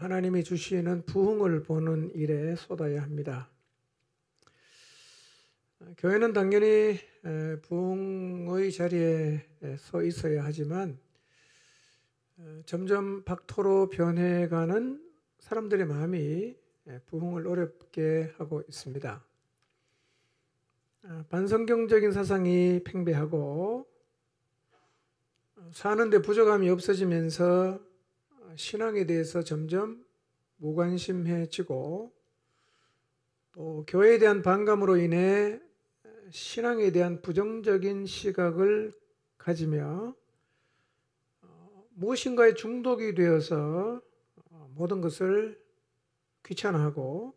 하나님이 주시는 부흥을 보는 일에 쏟아야 합니다. 교회는 당연히 부흥의 자리에 서 있어야 하지만 점점 박토로 변해가는 사람들의 마음이 부흥을 어렵게 하고 있습니다. 반성경적인 사상이 팽배하고 사는데 부족함이 없어지면서 신앙에 대해서 점점 무관심해지고 또 교회에 대한 반감으로 인해 신앙에 대한 부정적인 시각을 가지며 무엇인가에 중독이 되어서 모든 것을 귀찮아하고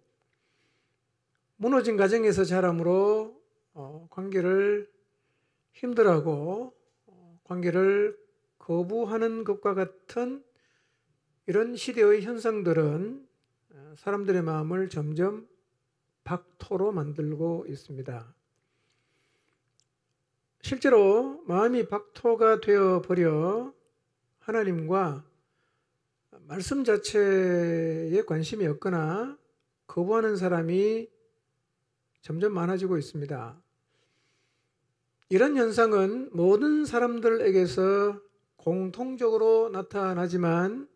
무너진 가정에서 자라므로 관계를 힘들어하고 관계를 거부하는 것과 같은 이런 시대의 현상들은 사람들의 마음을 점점 박토로 만들고 있습니다. 실제로 마음이 박토가 되어버려 하나님과 말씀 자체에 관심이 없거나 거부하는 사람이 점점 많아지고 있습니다. 이런 현상은 모든 사람들에게서 공통적으로 나타나지만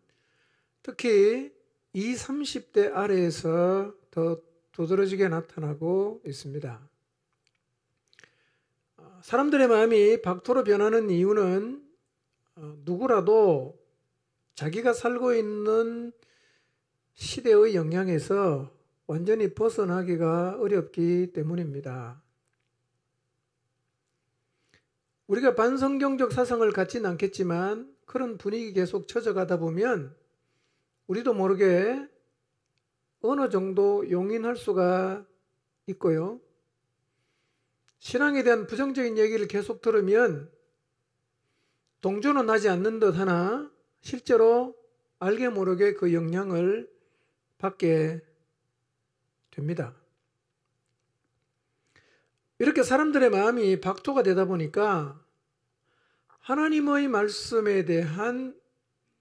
특히 20, 30대 아래에서 더 두드러지게 나타나고 있습니다. 사람들의 마음이 박토로 변하는 이유는 누구라도 자기가 살고 있는 시대의 영향에서 완전히 벗어나기가 어렵기 때문입니다. 우리가 반성경적 사상을 갖지는 않겠지만 그런 분위기 계속 처져가다 보면 우리도 모르게 어느 정도 용인할 수가 있고요. 신앙에 대한 부정적인 얘기를 계속 들으면 동조는 하지 않는 듯 하나 실제로 알게 모르게 그 영향을 받게 됩니다. 이렇게 사람들의 마음이 박토가 되다 보니까 하나님의 말씀에 대한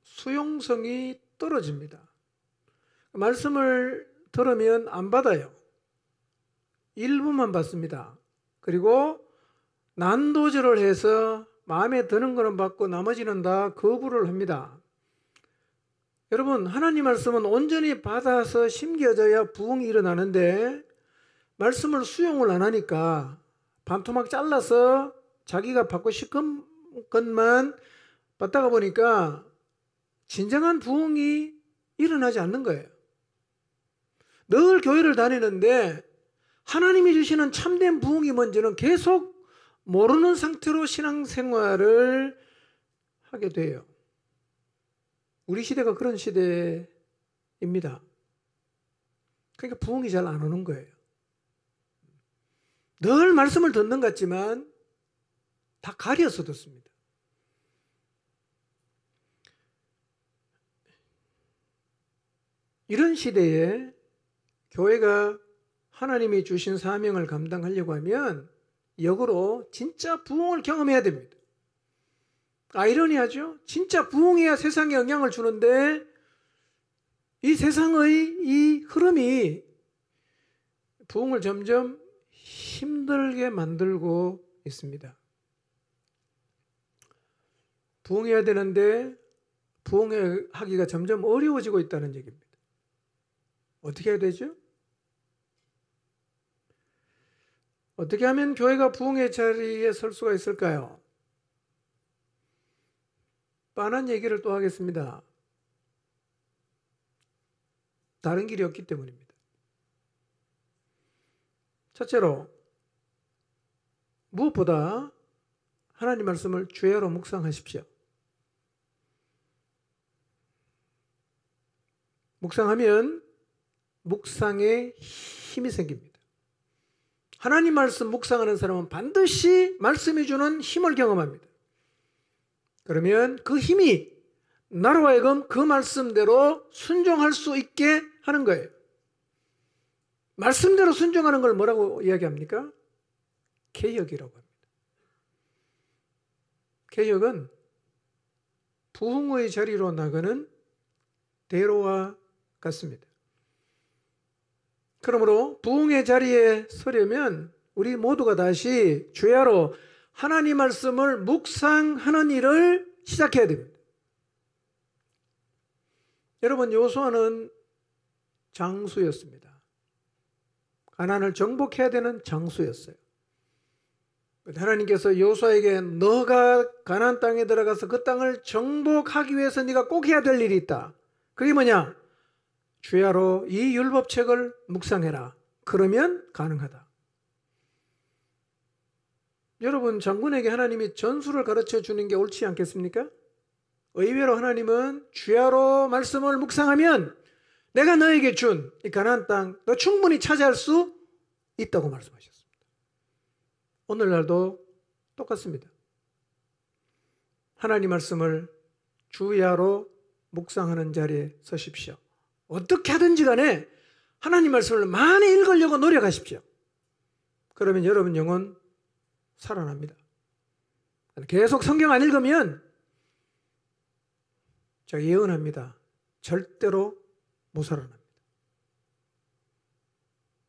수용성이 떨어집니다. 말씀을 들으면 안 받아요. 일부만 받습니다. 그리고 난도질을 해서 마음에 드는 거는 받고 나머지는 다 거부를 합니다. 여러분, 하나님 말씀은 온전히 받아서 심겨져야 부흥이 일어나는데 말씀을 수용을 안 하니까 반토막 잘라서 자기가 받고 싶은 것만 받다가 보니까 진정한 부흥이 일어나지 않는 거예요. 늘 교회를 다니는데 하나님이 주시는 참된 부흥이 뭔지는 계속 모르는 상태로 신앙생활을 하게 돼요. 우리 시대가 그런 시대입니다. 그러니까 부흥이 잘 안 오는 거예요. 늘 말씀을 듣는 것 같지만 다 가려서 듣습니다. 이런 시대에 교회가 하나님이 주신 사명을 감당하려고 하면 역으로 진짜 부흥을 경험해야 됩니다. 아이러니하죠? 진짜 부흥해야 세상에 영향을 주는데 이 세상의 이 흐름이 부흥을 점점 힘들게 만들고 있습니다. 부흥해야 되는데 부흥하기가 점점 어려워지고 있다는 얘기입니다. 어떻게 해야 되죠? 어떻게 하면 교회가 부흥의 자리에 설 수가 있을까요? 뻔한 얘기를 또 하겠습니다. 다른 길이 없기 때문입니다. 첫째로, 무엇보다 하나님 말씀을 주야로 묵상하십시오. 묵상하면 묵상에 힘이 생깁니다. 하나님 말씀 묵상하는 사람은 반드시 말씀이 주는 힘을 경험합니다. 그러면 그 힘이 나로 하여금 그 말씀대로 순종할 수 있게 하는 거예요. 말씀대로 순종하는 걸 뭐라고 이야기합니까? 개혁이라고 합니다. 개혁은 부흥의 자리로 나가는 대로와 같습니다. 그러므로 부흥의 자리에 서려면 우리 모두가 다시 주야로 하나님 말씀을 묵상하는 일을 시작해야 됩니다. 여러분, 여호수아는 장수였습니다. 가나안을 정복해야 되는 장수였어요. 하나님께서 여호수아에게 너가 가나안 땅에 들어가서 그 땅을 정복하기 위해서 네가 꼭 해야 될 일이 있다. 그게 뭐냐? 주야로 이 율법책을 묵상해라. 그러면 가능하다. 여러분, 장군에게 하나님이 전술을 가르쳐 주는 게 옳지 않겠습니까? 의외로 하나님은 주야로 말씀을 묵상하면 내가 너에게 준 이 가나안 땅 너 충분히 차지할 수 있다고 말씀하셨습니다. 오늘날도 똑같습니다. 하나님 말씀을 주야로 묵상하는 자리에 서십시오. 어떻게 하든지 간에 하나님 말씀을 많이 읽으려고 노력하십시오. 그러면 여러분 영혼 살아납니다. 계속 성경 안 읽으면 제가 예언합니다. 절대로 못 살아납니다.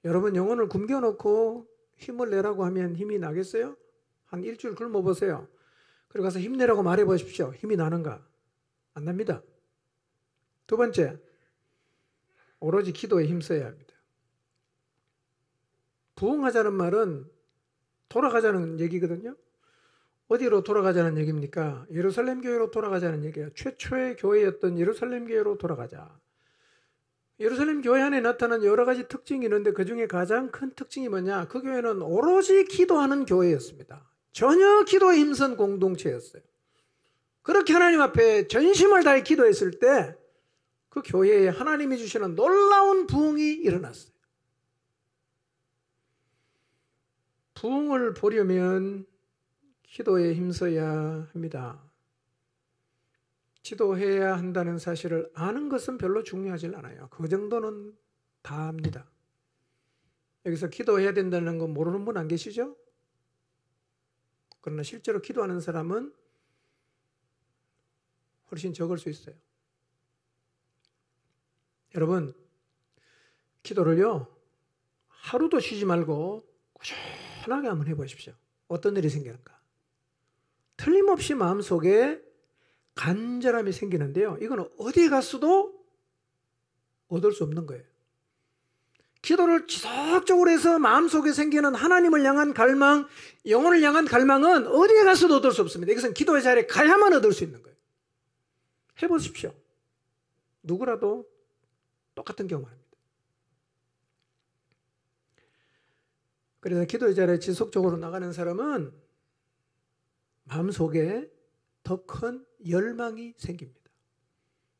여러분 영혼을 굶겨놓고 힘을 내라고 하면 힘이 나겠어요? 한 일주일 굶어보세요. 그리고 가서 힘내라고 말해보십시오. 힘이 나는가? 안 납니다. 두 번째, 오로지 기도에 힘써야 합니다. 부흥하자는 말은 돌아가자는 얘기거든요. 어디로 돌아가자는 얘기입니까? 예루살렘 교회로 돌아가자는 얘기예요. 최초의 교회였던 예루살렘 교회로 돌아가자. 예루살렘 교회 안에 나타난 여러 가지 특징이 있는데 그 중에 가장 큰 특징이 뭐냐? 그 교회는 오로지 기도하는 교회였습니다. 전혀 기도에 힘쓴 공동체였어요. 그렇게 하나님 앞에 전심을 다해 기도했을 때 그 교회에 하나님이 주시는 놀라운 부흥이 일어났어요. 부흥을 보려면 기도에 힘써야 합니다. 기도해야 한다는 사실을 아는 것은 별로 중요하지 않아요. 그 정도는 다 압니다. 여기서 기도해야 된다는 건 모르는 분 안 계시죠? 그러나 실제로 기도하는 사람은 훨씬 적을 수 있어요. 여러분, 기도를요, 하루도 쉬지 말고 꾸준하게 한번 해보십시오. 어떤 일이 생기는가? 틀림없이 마음속에 간절함이 생기는데요. 이건 어디 갔어도 얻을 수 없는 거예요. 기도를 지속적으로 해서 마음속에 생기는 하나님을 향한 갈망, 영혼을 향한 갈망은 어디에 가서도 얻을 수 없습니다. 이것은 기도의 자리에 가야만 얻을 수 있는 거예요. 해보십시오. 누구라도 똑같은 경험을 합니다. 그래서 기도의 자리에 지속적으로 나가는 사람은 마음속에 더 큰 열망이 생깁니다.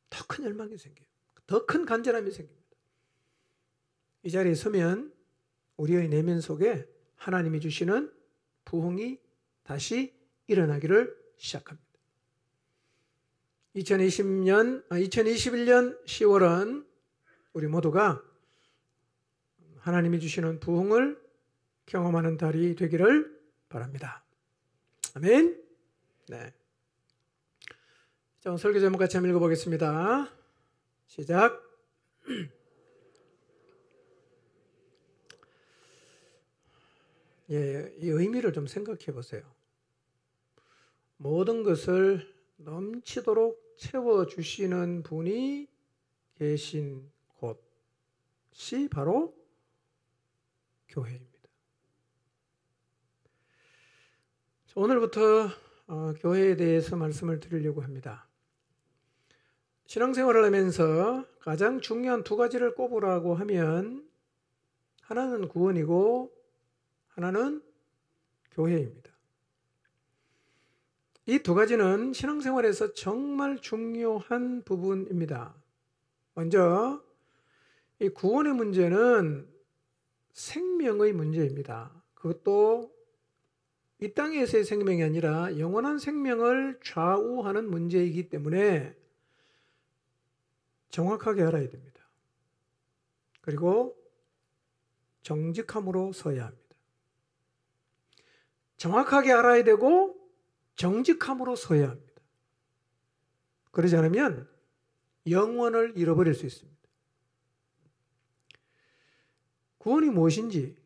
더 큰 열망이 생겨요. 더 큰 간절함이 생깁니다. 이 자리에 서면 우리의 내면 속에 하나님이 주시는 부흥이 다시 일어나기를 시작합니다. 2021년 10월은 우리 모두가 하나님이 주시는 부흥을 경험하는 달이 되기를 바랍니다. 아멘. 네. 자, 오늘 설교 제목 같이 한번 읽어보겠습니다. 시작. 예, 이 의미를 좀 생각해 보세요. 모든 것을 넘치도록 채워주시는 분이 계신 곳이 바로 교회입니다. 오늘부터 교회에 대해서 말씀을 드리려고 합니다. 신앙생활을 하면서 가장 중요한 두 가지를 꼽으라고 하면 하나는 구원이고 하나는 교회입니다. 이 두 가지는 신앙생활에서 정말 중요한 부분입니다. 먼저 이 구원의 문제는 생명의 문제입니다. 그것도 이 땅에서의 생명이 아니라 영원한 생명을 좌우하는 문제이기 때문에 정확하게 알아야 됩니다. 그리고 정직함으로 서야 합니다. 정확하게 알아야 되고 정직함으로 서야 합니다. 그러지 않으면 영원을 잃어버릴 수 있습니다. 구원이 무엇인지,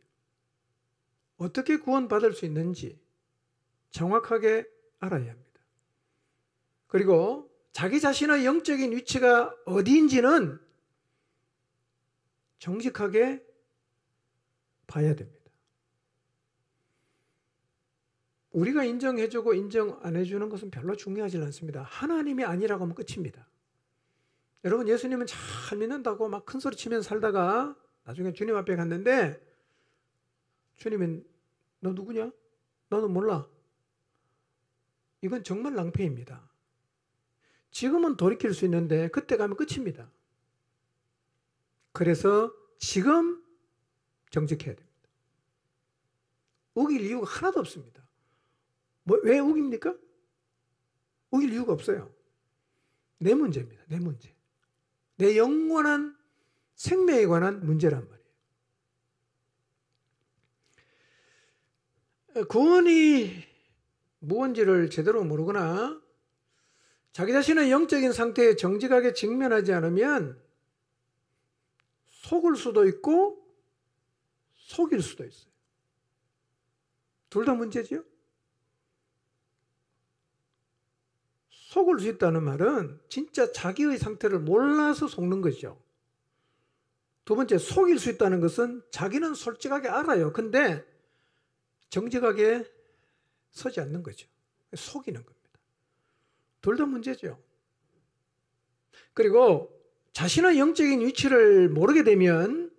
어떻게 구원받을 수 있는지 정확하게 알아야 합니다. 그리고 자기 자신의 영적인 위치가 어디인지는 정직하게 봐야 됩니다. 우리가 인정해주고 인정 안 해주는 것은 별로 중요하지 않습니다. 하나님이 아니라고 하면 끝입니다. 여러분, 예수님은 잘 믿는다고 막 큰 소리 치면서 살다가 나중에 주님 앞에 갔는데 주님은 너 누구냐? 너는 몰라. 이건 정말 낭패입니다. 지금은 돌이킬 수 있는데 그때 가면 끝입니다. 그래서 지금 정직해야 됩니다. 우길 이유가 하나도 없습니다. 왜 우깁니까? 우길 이유가 없어요. 내 문제입니다. 내 문제. 내 영원한 생명에 관한 문제란 말이에요. 구원이 무언지를 제대로 모르거나 자기 자신의 영적인 상태에 정직하게 직면하지 않으면 속을 수도 있고 속일 수도 있어요. 둘 다 문제죠. 속을 수 있다는 말은 진짜 자기의 상태를 몰라서 속는 거죠. 두 번째, 속일 수 있다는 것은 자기는 솔직하게 알아요. 근데 정직하게 서지 않는 거죠. 속이는 겁니다. 둘 다 문제죠. 그리고 자신의 영적인 위치를 모르게 되면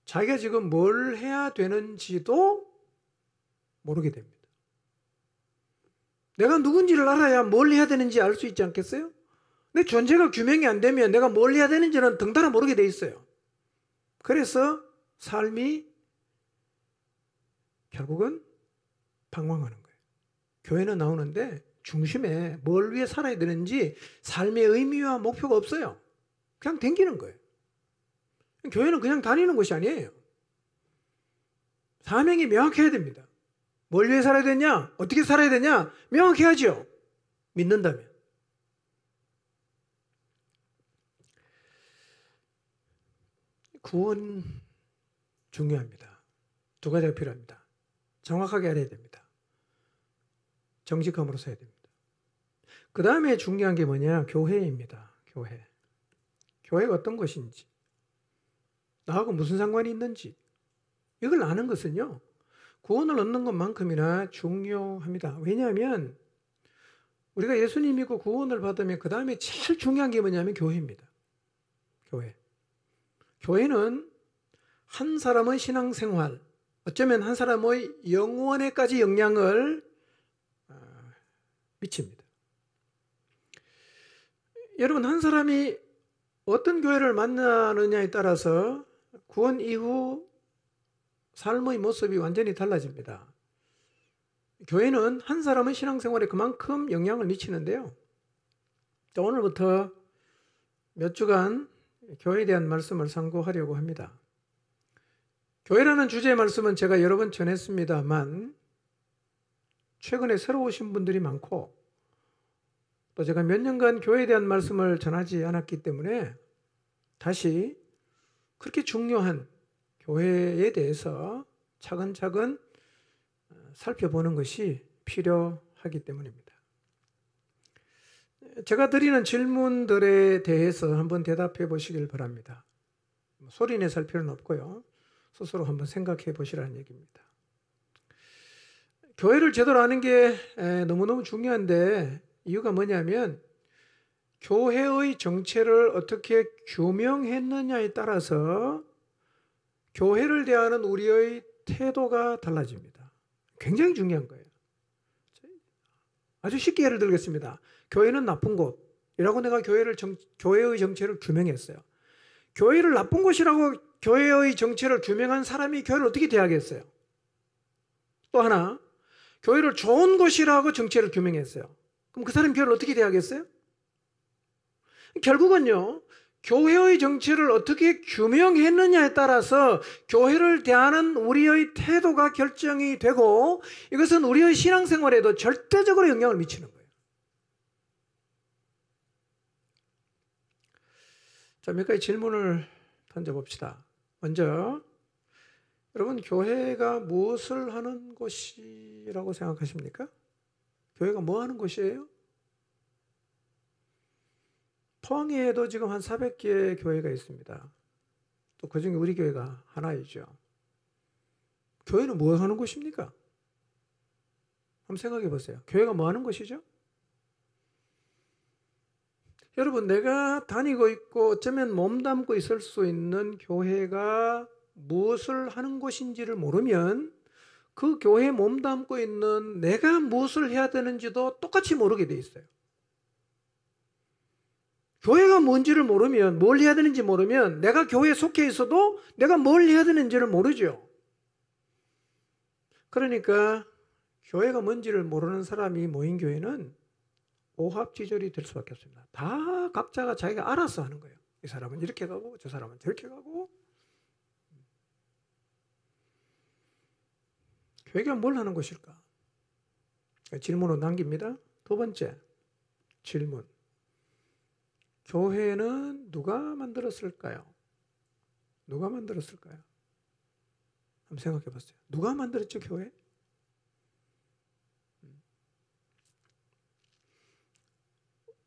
자기가 지금 뭘 해야 되는지도 모르게 됩니다. 내가 누군지를 알아야 뭘 해야 되는지 알 수 있지 않겠어요? 내 존재가 규명이 안 되면 내가 뭘 해야 되는지는 덩달아 모르게 돼 있어요. 그래서 삶이 결국은 방황하는 거예요. 교회는 나오는데 중심에 뭘 위해 살아야 되는지 삶의 의미와 목표가 없어요. 그냥 댕기는 거예요. 교회는 그냥 다니는 곳이 아니에요. 사명이 명확해야 됩니다. 뭘 위해 살아야 되냐? 어떻게 살아야 되냐? 명확해야죠. 믿는다면. 구원 중요합니다. 두 가지가 필요합니다. 정확하게 알아야 됩니다. 정직함으로 서야 됩니다. 그 다음에 중요한 게 뭐냐? 교회입니다. 교회. 교회가 어떤 것인지, 나하고 무슨 상관이 있는지, 이걸 아는 것은요, 구원을 얻는 것만큼이나 중요합니다. 왜냐하면 우리가 예수님 믿고 구원을 받으면 그 다음에 제일 중요한 게 뭐냐면 교회입니다. 교회. 교회는 한 사람의 신앙생활, 어쩌면 한 사람의 영혼에까지 영향을 미칩니다. 여러분, 한 사람이 어떤 교회를 만나느냐에 따라서 구원 이후 삶의 모습이 완전히 달라집니다. 교회는 한 사람의 신앙생활에 그만큼 영향을 미치는데요. 자, 오늘부터 몇 주간 교회에 대한 말씀을 상고하려고 합니다. 교회라는 주제의 말씀은 제가 여러 번 전했습니다만 최근에 새로 오신 분들이 많고 또 제가 몇 년간 교회에 대한 말씀을 전하지 않았기 때문에 다시 그렇게 중요한 교회에 대해서 차근차근 살펴보는 것이 필요하기 때문입니다. 제가 드리는 질문들에 대해서 한번 대답해 보시길 바랍니다. 소리내 살 필요는 없고요. 스스로 한번 생각해 보시라는 얘기입니다. 교회를 제대로 아는 게 너무너무 중요한데 이유가 뭐냐면 교회의 정체를 어떻게 규명했느냐에 따라서 교회를 대하는 우리의 태도가 달라집니다. 굉장히 중요한 거예요. 아주 쉽게 예를 들겠습니다. 교회는 나쁜 곳이라고 내가 교회의 정체를 규명했어요. 교회를 나쁜 곳이라고 교회의 정체를 규명한 사람이 교회를 어떻게 대하겠어요? 또 하나, 교회를 좋은 곳이라고 정체를 규명했어요. 그럼 그 사람이 교회를 어떻게 대하겠어요? 결국은요, 교회의 정체를 어떻게 규명했느냐에 따라서 교회를 대하는 우리의 태도가 결정이 되고 이것은 우리의 신앙생활에도 절대적으로 영향을 미치는 거예요. 자, 몇 가지 질문을 던져봅시다. 먼저 여러분, 교회가 무엇을 하는 곳이라고 생각하십니까? 교회가 뭐 하는 곳이에요? 포항에도 지금 한 400개의 교회가 있습니다. 또 그중에 우리 교회가 하나이죠. 교회는 뭐 하는 곳입니까? 한번 생각해 보세요. 교회가 뭐 하는 곳이죠? 여러분, 내가 다니고 있고 어쩌면 몸담고 있을 수 있는 교회가 무엇을 하는 곳인지를 모르면 그 교회에 몸담고 있는 내가 무엇을 해야 되는지도 똑같이 모르게 돼 있어요. 교회가 뭔지를 모르면, 뭘 해야 되는지 모르면 내가 교회에 속해 있어도 내가 뭘 해야 되는지를 모르죠. 그러니까 교회가 뭔지를 모르는 사람이 모인 교회는 오합지졸이 될 수밖에 없습니다. 다 각자가 자기가 알아서 하는 거예요. 이 사람은 이렇게 가고 저 사람은 저렇게 가고. 교회가 뭘 하는 것일까? 질문으로 남깁니다. 두 번째 질문. 교회는 누가 만들었을까요? 누가 만들었을까요? 한번 생각해 보세요. 누가 만들었죠, 교회?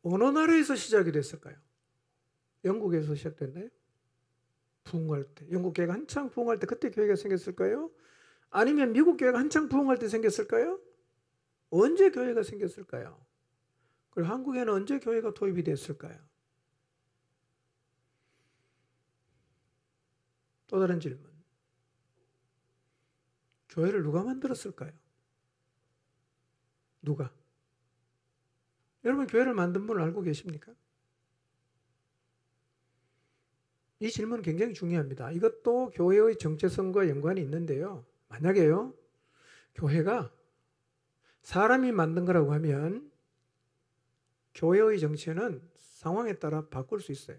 어느 나라에서 시작이 됐을까요? 영국에서 시작됐나요? 부흥할 때. 영국 교회가 한창 부흥할 때 그때 교회가 생겼을까요? 아니면 미국 교회가 한창 부흥할 때 생겼을까요? 언제 교회가 생겼을까요? 그리고 한국에는 언제 교회가 도입이 됐을까요? 또 다른 질문. 교회를 누가 만들었을까요? 누가? 여러분, 교회를 만든 분을 알고 계십니까? 이 질문은 굉장히 중요합니다. 이것도 교회의 정체성과 연관이 있는데요. 만약에요, 교회가 사람이 만든 거라고 하면 교회의 정체는 상황에 따라 바꿀 수 있어요.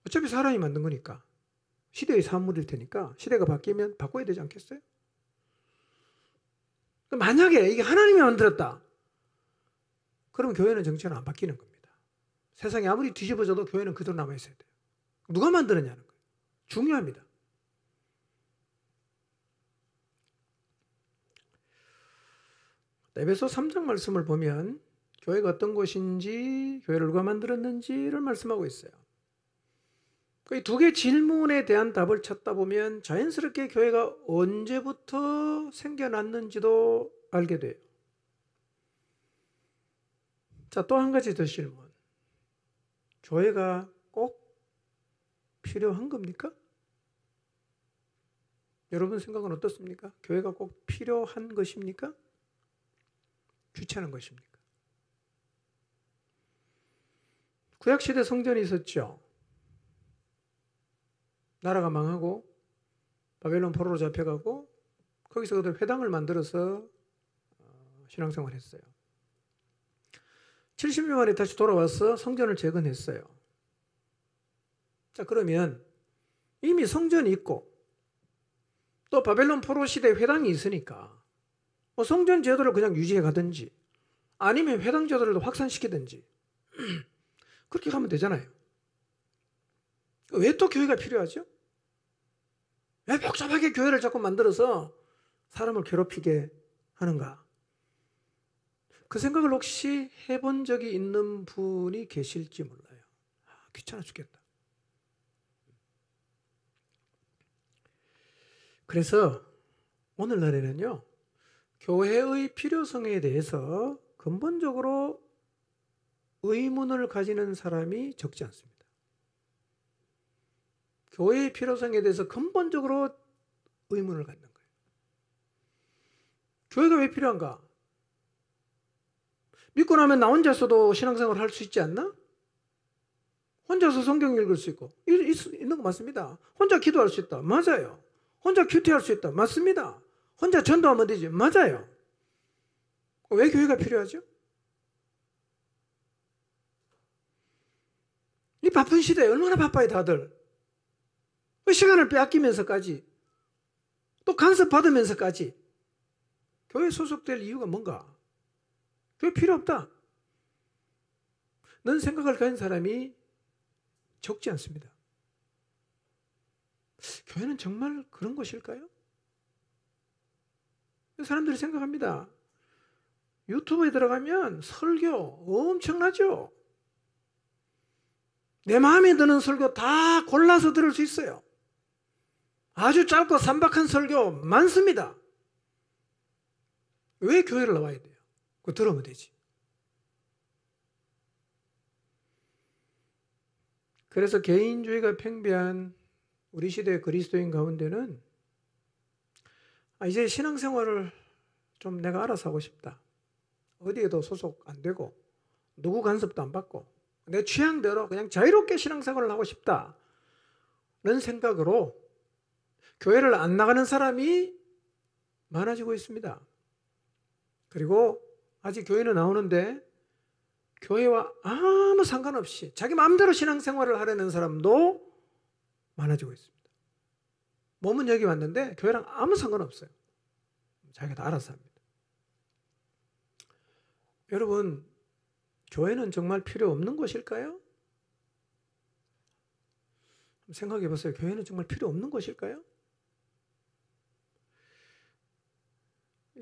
어차피 사람이 만든 거니까. 시대의 산물일 테니까 시대가 바뀌면 바꿔야 되지 않겠어요? 만약에 이게 하나님이 만들었다. 그러면 교회는 정체는 안 바뀌는 겁니다. 세상이 아무리 뒤집어져도 교회는 그대로 남아있어야 돼요. 누가 만드느냐는 거예요. 중요합니다. 에베소 3장 말씀을 보면 교회가 어떤 곳인지, 교회를 누가 만들었는지를 말씀하고 있어요. 이 두 개의 질문에 대한 답을 찾다 보면 자연스럽게 교회가 언제부터 생겨났는지도 알게 돼요. 자, 또 한 가지 더 질문. 교회가 꼭 필요한 겁니까? 여러분 생각은 어떻습니까? 교회가 꼭 필요한 것입니까? 귀찮은 것입니까? 구약시대 성전이 있었죠. 나라가 망하고 바벨론 포로로 잡혀가고 거기서 그들 회당을 만들어서 신앙생활을 했어요. 70년 만에 다시 돌아와서 성전을 재건했어요. 자, 그러면 이미 성전이 있고 또 바벨론 포로 시대 회당이 있으니까 뭐 성전 제도를 그냥 유지해 가든지 아니면 회당 제도를 확산시키든지 그렇게 가면 되잖아요. 왜 또 교회가 필요하죠? 왜 복잡하게 교회를 자꾸 만들어서 사람을 괴롭히게 하는가? 그 생각을 혹시 해본 적이 있는 분이 계실지 몰라요. 귀찮아 죽겠다. 그래서 오늘날에는요, 교회의 필요성에 대해서 근본적으로 의문을 가지는 사람이 적지 않습니다. 교회의 필요성에 대해서 근본적으로 의문을 갖는 거예요. 교회가 왜 필요한가? 믿고 나면 나 혼자서도 신앙생활을 할 수 있지 않나? 혼자서 성경 읽을 수 있고 있는 거 맞습니다. 혼자 기도할 수 있다. 맞아요. 혼자 큐티할 수 있다. 맞습니다. 혼자 전도하면 되지. 맞아요. 왜 교회가 필요하죠? 이 바쁜 시대에 얼마나 바빠요 다들. 그 시간을 빼앗기면서까지 또 간섭받으면서까지 교회에 소속될 이유가 뭔가? 교회 필요 없다. 는 생각을 가진 사람이 적지 않습니다. 교회는 정말 그런 것일까요? 사람들이 생각합니다. 유튜브에 들어가면 설교 엄청나죠? 내 마음에 드는 설교 다 골라서 들을 수 있어요. 아주 짧고 삼박한 설교 많습니다. 왜 교회를 나와야 돼요? 그거 들으면 되지. 그래서 개인주의가 팽배한 우리 시대의 그리스도인 가운데는 이제 신앙생활을 좀 내가 알아서 하고 싶다. 어디에도 소속 안 되고 누구 간섭도 안 받고 내 취향대로 그냥 자유롭게 신앙생활을 하고 싶다는 생각으로 교회를 안 나가는 사람이 많아지고 있습니다. 그리고 아직 교회는 나오는데 교회와 아무 상관없이 자기 마음대로 신앙생활을 하려는 사람도 많아지고 있습니다. 몸은 여기 왔는데 교회랑 아무 상관없어요. 자기가 다 알아서 합니다. 여러분, 교회는 정말 필요 없는 것일까요? 생각해 보세요. 교회는 정말 필요 없는 것일까요?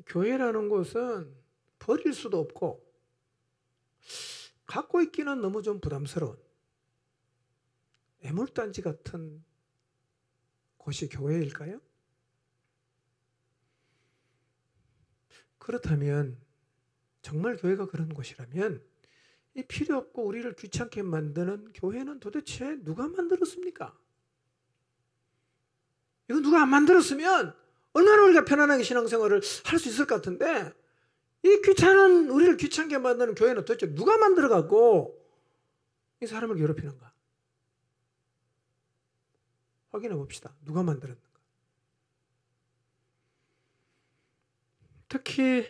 교회라는 곳은 버릴 수도 없고 갖고 있기는 너무 좀 부담스러운 애물단지 같은 곳이 교회일까요? 그렇다면 정말 교회가 그런 곳이라면 이 필요 없고 우리를 귀찮게 만드는 교회는 도대체 누가 만들었습니까? 이거 누가 안 만들었으면 얼마나 우리가 편안하게 신앙생활을 할 수 있을 것 같은데 이 귀찮은 우리를 귀찮게 만드는 교회는 도대체 누가 만들어갖고 이 사람을 괴롭히는가? 확인해 봅시다. 누가 만들었는가? 특히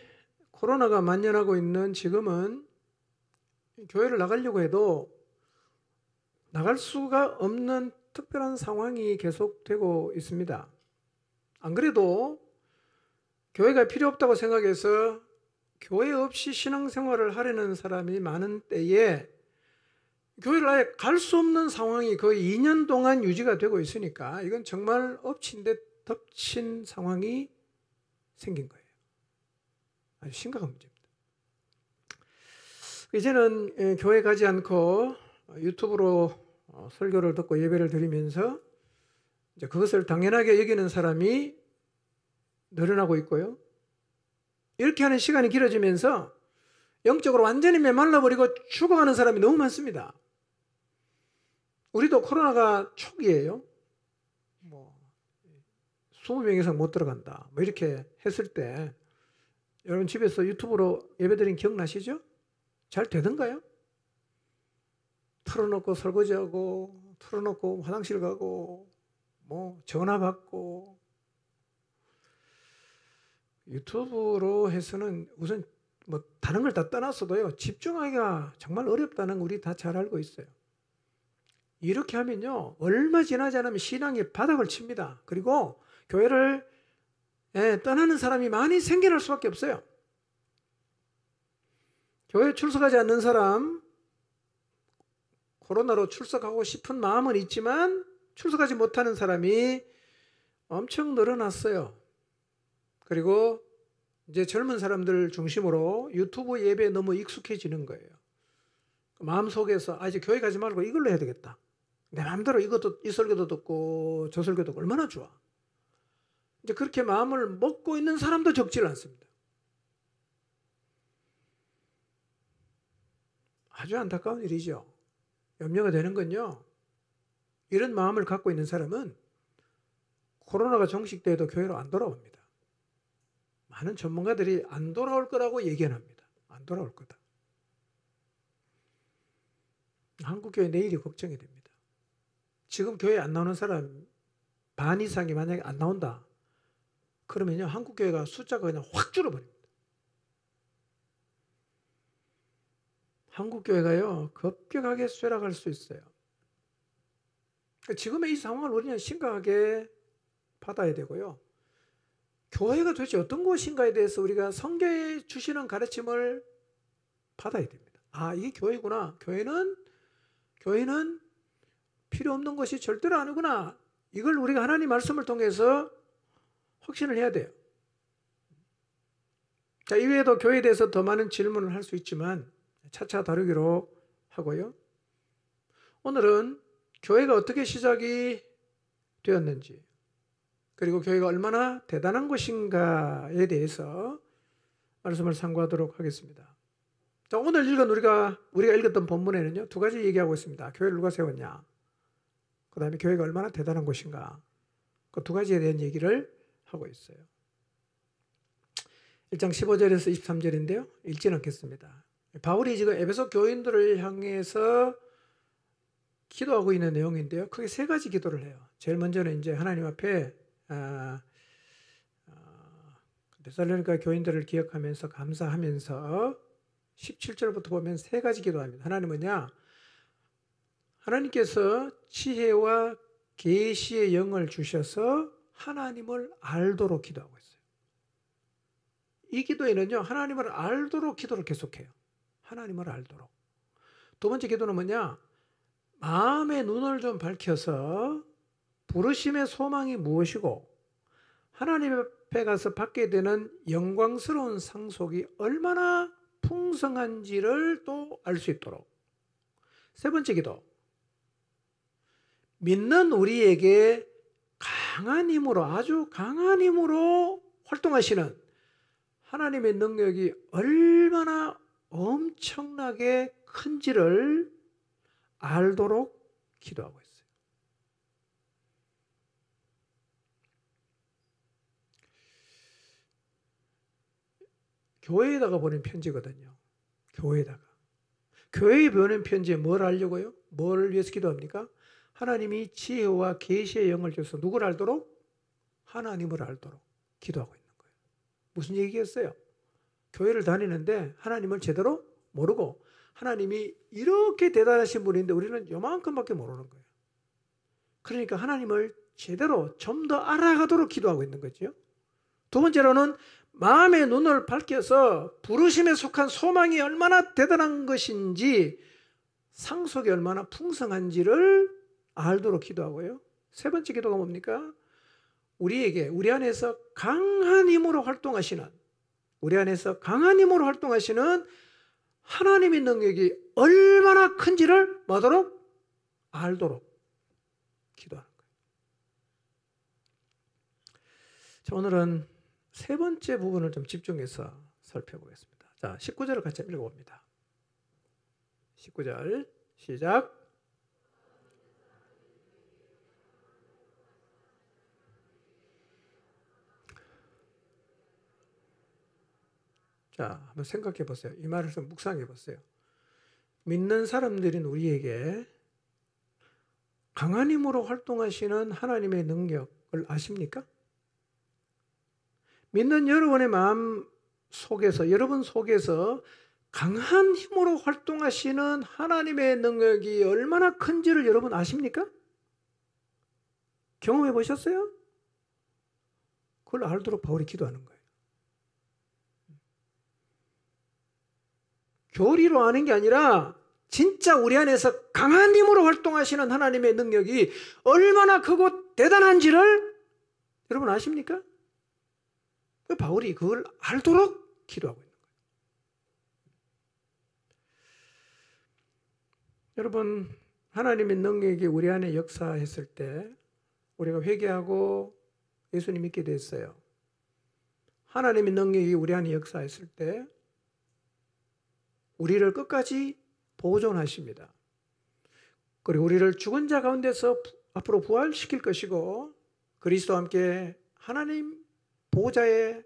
코로나가 만연하고 있는 지금은 교회를 나가려고 해도 나갈 수가 없는 특별한 상황이 계속되고 있습니다. 안 그래도 교회가 필요 없다고 생각해서 교회 없이 신앙생활을 하려는 사람이 많은 때에 교회를 아예 갈 수 없는 상황이 거의 2년 동안 유지가 되고 있으니까 이건 정말 엎친 데 덮친 상황이 생긴 거예요. 아주 심각한 문제입니다. 이제는 교회 가지 않고 유튜브로 설교를 듣고 예배를 드리면서 이제 그것을 당연하게 여기는 사람이 늘어나고 있고요. 이렇게 하는 시간이 길어지면서 영적으로 완전히 메말라버리고 죽어가는 사람이 너무 많습니다. 우리도 코로나가 초기예요. 20명 이상 못 들어간다. 이렇게 했을 때 여러분 집에서 유튜브로 예배드린 기억나시죠? 잘 되던가요? 틀어놓고 설거지하고 틀어놓고 화장실 가고 전화 받고 유튜브로 해서는 우선 다른 걸 다 떠났어도요 집중하기가 정말 어렵다는 거 우리 다 잘 알고 있어요. 이렇게 하면요 얼마 지나지 않으면 신앙이 바닥을 칩니다. 그리고 교회를 떠나는 사람이 많이 생겨날 수밖에 없어요. 교회 출석하지 않는 사람, 코로나로 출석하고 싶은 마음은 있지만 출석하지 못하는 사람이 엄청 늘어났어요. 그리고 이제 젊은 사람들 중심으로 유튜브 예배에 너무 익숙해지는 거예요. 마음속에서 이제 교회 가지 말고 이걸로 해야 되겠다. 내 마음대로 이것도 이 설교도 듣고 저 설교도 듣고 얼마나 좋아. 이제 그렇게 마음을 먹고 있는 사람도 적지 않습니다. 아주 안타까운 일이죠. 염려가 되는 건요. 이런 마음을 갖고 있는 사람은 코로나가 종식돼도 교회로 안 돌아옵니다. 많은 전문가들이 안 돌아올 거라고 예견합니다. 안 돌아올 거다. 한국교회 내일이 걱정이 됩니다. 지금 교회 안 나오는 사람 반 이상이 만약에 안 나온다. 그러면요 한국교회가 숫자가 그냥 확 줄어버립니다. 한국교회가요 급격하게 쇠락할 수 있어요. 지금의 이 상황을 우리는 심각하게 받아야 되고요. 교회가 도대체 어떤 곳인가에 대해서 우리가 성경에 주시는 가르침을 받아야 됩니다. 이게 교회구나. 교회는 필요 없는 것이 절대로 아니구나. 이걸 우리가 하나님 말씀을 통해서 확신을 해야 돼요. 자, 이외에도 교회에 대해서 더 많은 질문을 할 수 있지만 차차 다루기로 하고요. 오늘은 교회가 어떻게 시작이 되었는지, 그리고 교회가 얼마나 대단한 것인가에 대해서 말씀을 상고하도록 하겠습니다. 자, 오늘 우리가 읽었던 본문에는요, 두 가지 얘기하고 있습니다. 교회를 누가 세웠냐, 그 다음에 교회가 얼마나 대단한 것인가, 그 두 가지에 대한 얘기를 하고 있어요. 1장 15절에서 23절인데요. 읽지는 않겠습니다. 바울이 지금 에베소 교인들을 향해서 기도하고 있는 내용인데요. 크게 세 가지 기도를 해요. 제일 먼저는 이제 하나님 앞에 데살로니가 교인들을 기억하면서 감사하면서 17절부터 보면 세 가지 기도합니다. 하나님 뭐냐? 하나님께서 지혜와 계시의 영을 주셔서 하나님을 알도록 기도하고 있어요. 이 기도에는요, 하나님을 알도록 기도를 계속해요. 하나님을 알도록. 두 번째 기도는 뭐냐? 마음의 눈을 좀 밝혀서 부르심의 소망이 무엇이고 하나님 앞에 가서 받게 되는 영광스러운 상속이 얼마나 풍성한지를 또 알 수 있도록. 세 번째 기도. 믿는 우리에게 강한 힘으로, 아주 강한 힘으로 활동하시는 하나님의 능력이 얼마나 엄청나게 큰지를 알도록 기도하고 있어요. 교회에다가 보낸 편지거든요. 교회에 보낸 편지에 뭘 알려고요? 뭘 위해서 기도합니까? 하나님이 지혜와 계시의 영을 줘서 누굴 알도록? 하나님을 알도록 기도하고 있는 거예요. 무슨 얘기겠어요? 교회를 다니는데 하나님을 제대로 모르고 하나님이 이렇게 대단하신 분인데 우리는 요만큼밖에 모르는 거예요. 그러니까 하나님을 제대로 좀 더 알아가도록 기도하고 있는 거죠. 두 번째로는 마음의 눈을 밝혀서 부르심에 속한 소망이 얼마나 대단한 것인지, 상속이 얼마나 풍성한지를 알도록 기도하고요. 세 번째 기도가 뭡니까? 우리 안에서 강한 힘으로 활동하시는 하나님의 능력이 얼마나 큰지를 뭐도록? 알도록 기도하는 거예요. 자, 오늘은 세 번째 부분을 좀 집중해서 살펴보겠습니다. 자, 19절을 같이 읽어봅니다. 19절 시작. 자, 한번 생각해 보세요. 이 말을 좀 묵상해 보세요. 믿는 사람들인 우리에게 강한 힘으로 활동하시는 하나님의 능력을 아십니까? 믿는 여러분의 마음 속에서, 여러분 속에서 강한 힘으로 활동하시는 하나님의 능력이 얼마나 큰지를 여러분 아십니까? 경험해 보셨어요? 그걸 알도록 바울이 기도하는 거예요. 교리로 아는 게 아니라 진짜 우리 안에서 강한 힘으로 활동하시는 하나님의 능력이 얼마나 크고 대단한지를 여러분 아십니까? 바울이 그걸 알도록 기도하고 있는 거예요. 여러분, 하나님의 능력이 우리 안에 역사했을 때 우리가 회개하고 예수님 믿게 됐어요. 하나님의 능력이 우리 안에 역사했을 때 우리를 끝까지 보존하십니다. 그리고 우리를 죽은 자 가운데서 앞으로 부활시킬 것이고 그리스도와 함께 하나님 보좌에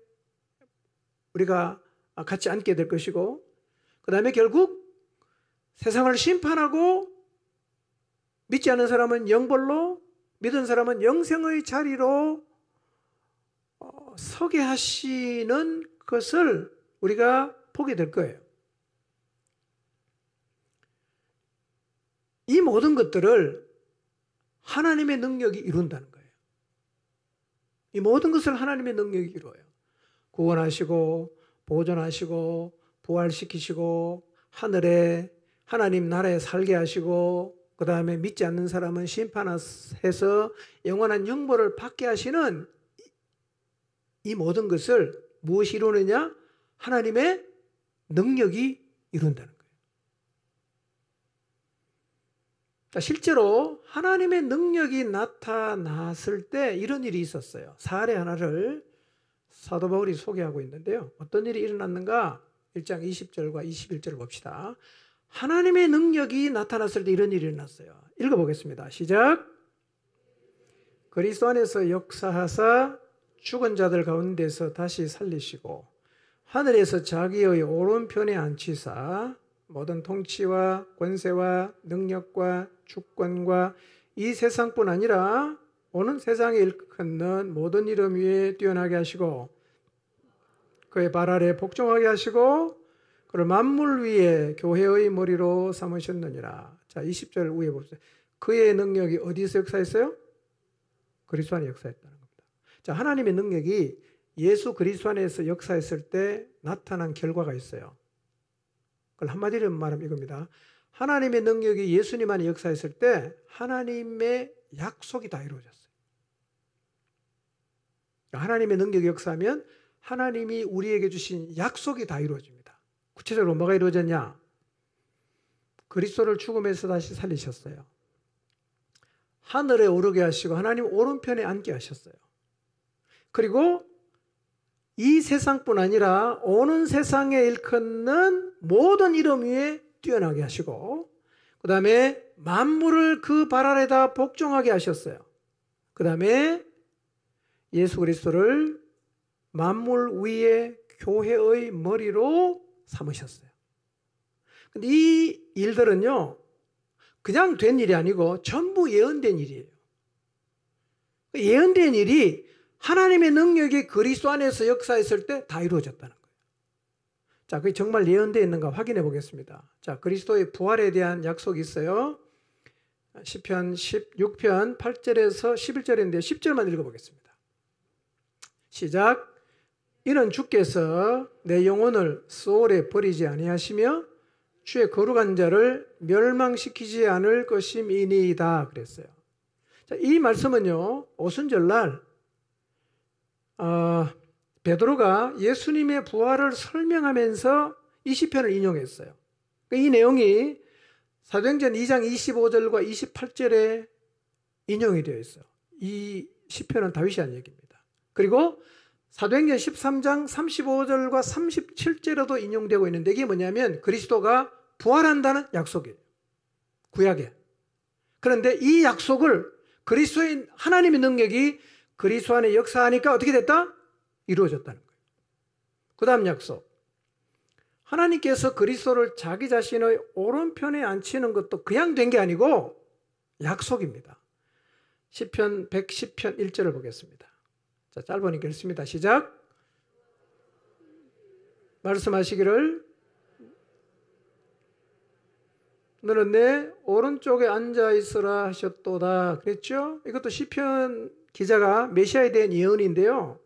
우리가 같이 앉게 될 것이고 그 다음에 결국 세상을 심판하고 믿지 않는 사람은 영벌로, 믿은 사람은 영생의 자리로 서게 하시는 것을 우리가 보게 될 거예요. 이 모든 것들을 하나님의 능력이 이룬다는 거예요. 이 모든 것을 하나님의 능력이 이루어요. 구원하시고 보존하시고 부활시키시고 하늘에 하나님 나라에 살게 하시고 그 다음에 믿지 않는 사람은 심판해서 영원한 형벌을 받게 하시는 이 모든 것을 무엇이 이루느냐? 하나님의 능력이 이룬다는 거예요. 실제로 하나님의 능력이 나타났을 때 이런 일이 있었어요. 사례 하나를 사도 바울이 소개하고 있는데요. 어떤 일이 일어났는가? 1장 20절과 21절을 봅시다. 하나님의 능력이 나타났을 때 이런 일이 일어났어요. 읽어보겠습니다. 시작. 그리스도 안에서 역사하사 죽은 자들 가운데서 다시 살리시고 하늘에서 자기의 오른편에 앉히사 모든 통치와 권세와 능력과 주권과 이 세상뿐 아니라 오는 세상에 일컫는 모든 이름 위에 뛰어나게 하시고 그의 발 아래 복종하게 하시고 그를 만물 위에 교회의 머리로 삼으셨느니라. 자, 20절 위에 봅시다. 그의 능력이 어디서 역사했어요? 그리스도 안에 역사했다는 겁니다. 자, 하나님의 능력이 예수 그리스도 안에서 역사했을 때 나타난 결과가 있어요. 그걸 한마디로 말하면 이겁니다. 하나님의 능력이 예수님 안에 역사했을 때 하나님의 약속이 다 이루어졌어요. 하나님의 능력이 역사하면 하나님이 우리에게 주신 약속이 다 이루어집니다. 구체적으로 뭐가 이루어졌냐? 그리스도를 죽음에서 다시 살리셨어요. 하늘에 오르게 하시고 하나님 오른편에 앉게 하셨어요. 그리고 이 세상뿐 아니라 오는 세상에 일컫는 모든 이름 위에 뛰어나게 하시고 그 다음에 만물을 그 발 아래다 복종하게 하셨어요. 그 다음에 예수 그리스도를 만물 위에 교회의 머리로 삼으셨어요. 근데 이 일들은요, 그냥 된 일이 아니고 전부 예언된 일이에요. 예언된 일이 하나님의 능력이 그리스도 안에서 역사했을 때 다 이루어졌다는 거예요. 자, 그게 정말 예언되어 있는가 확인해 보겠습니다. 자, 그리스도의 부활에 대한 약속이 있어요. 시편 16편 8절에서 11절인데 10절만 읽어보겠습니다. 시작. 이는 주께서 내 영혼을 소홀에 버리지 아니하시며 주의 거룩한 자를 멸망시키지 않을 것임이니이다 그랬어요. 자, 이 말씀은요, 오순절날 베드로가 예수님의 부활을 설명하면서 이 시편을 인용했어요. 이 내용이 사도행전 2장 25절과 28절에 인용이 되어 있어요. 이 시편은 다윗이 한 얘기입니다. 그리고 사도행전 13장 35절과 37절에도 인용되고 있는데 이게 뭐냐면 그리스도가 부활한다는 약속이에요. 구약에. 그런데 이 약속을 그리스도의 하나님의 능력이 그리스도 안에 역사하니까 어떻게 됐다? 이루어졌다는 거예요. 그 다음 약속. 하나님께서 그리스도를 자기 자신의 오른편에 앉히는 것도 그냥 된 게 아니고 약속입니다. 시편 110편 1절을 보겠습니다. 자, 짧으니까 읽습니다. 시작. 말씀하시기를 너는 내 오른쪽에 앉아 있으라 하셨도다 그랬죠? 이것도 시편 기자가 메시아에 대한 예언인데요.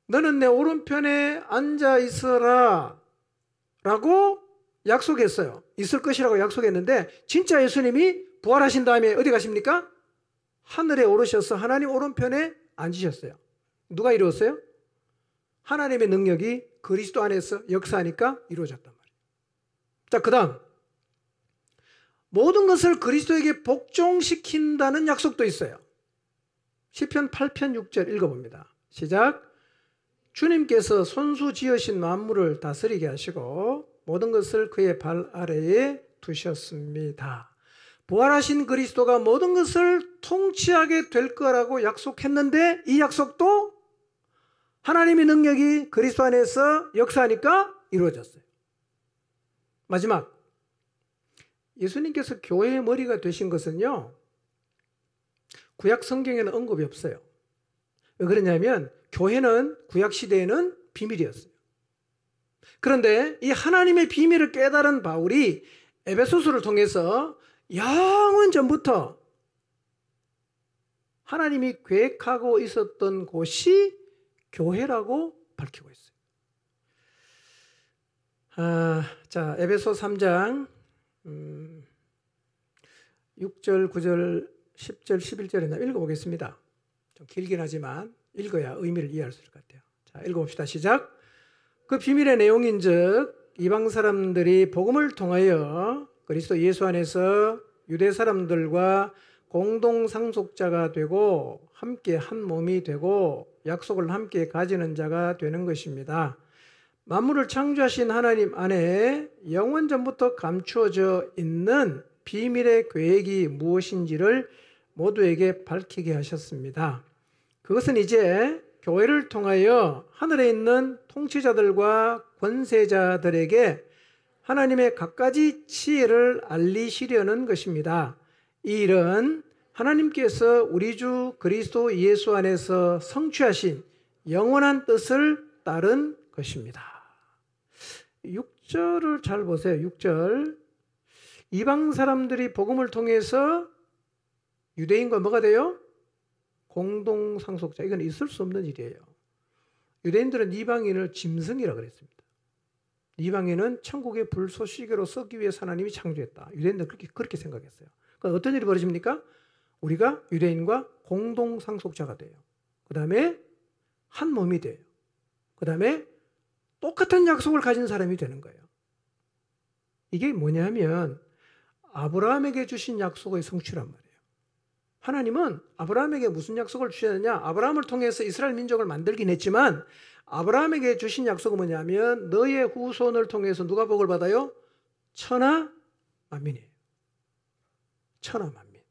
너는 내 오른편에 앉아 있으라 라고 약속했어요. 있을 것이라고 약속했는데 진짜 예수님이 부활하신 다음에 어디 가십니까? 하늘에 오르셔서 하나님 오른편에 앉으셨어요. 누가 이루었어요? 하나님의 능력이 그리스도 안에서 역사하니까 이루어졌단 말이에요. 자, 그 다음 모든 것을 그리스도에게 복종시킨다는 약속도 있어요. 시편 8편 6절 읽어봅니다. 시작. 주님께서 손수 지으신 만물을 다스리게 하시고 모든 것을 그의 발 아래에 두셨습니다. 부활하신 그리스도가 모든 것을 통치하게 될 거라고 약속했는데 이 약속도 하나님의 능력이 그리스도 안에서 역사하니까 이루어졌어요. 마지막, 예수님께서 교회의 머리가 되신 것은요, 구약 성경에는 언급이 없어요. 왜 그러냐면 교회는 구약 시대에는 비밀이었어요. 그런데 이 하나님의 비밀을 깨달은 바울이 에베소서를 통해서 영원 전부터 하나님이 계획하고 있었던 곳이 교회라고 밝히고 있어요. 자, 에베소 3장 6절, 9절, 10절, 11절에 읽어보겠습니다. 좀 길긴 하지만 읽어야 의미를 이해할 수 있을 것 같아요. 자, 읽어봅시다. 시작. 그 비밀의 내용인즉 이방 사람들이 복음을 통하여 그리스도 예수 안에서 유대 사람들과 공동 상속자가 되고 함께 한 몸이 되고 약속을 함께 가지는 자가 되는 것입니다. 만물을 창조하신 하나님 안에 영원전부터 감추어져 있는 비밀의 계획이 무엇인지를 모두에게 밝히게 하셨습니다. 그것은 이제 교회를 통하여 하늘에 있는 통치자들과 권세자들에게 하나님의 갖가지 지혜를 알리시려는 것입니다. 이 일은 하나님께서 우리 주 그리스도 예수 안에서 성취하신 영원한 뜻을 따른 것입니다. 6절을 잘 보세요. 6절. 이방 사람들이 복음을 통해서 유대인과 뭐가 돼요? 공동 상속자. 이건 있을 수 없는 일이에요. 유대인들은 이방인을 짐승이라고 그랬습니다. 이방인은 천국의 불쏘시개로 썩기 위해서 하나님이 창조했다. 유대인들은 그렇게 생각했어요. 그러니까 어떤 일이 벌어집니까? 우리가 유대인과 공동 상속자가 돼요. 그 다음에 한 몸이 돼요. 그 다음에 똑같은 약속을 가진 사람이 되는 거예요. 이게 뭐냐면 아브라함에게 주신 약속의 성취란 말이에요. 하나님은 아브라함에게 무슨 약속을 주셨느냐? 아브라함을 통해서 이스라엘 민족을 만들긴 했지만 아브라함에게 주신 약속은 뭐냐면 너의 후손을 통해서 누가 복을 받아요? 천하 만민이에요. 천하 만민.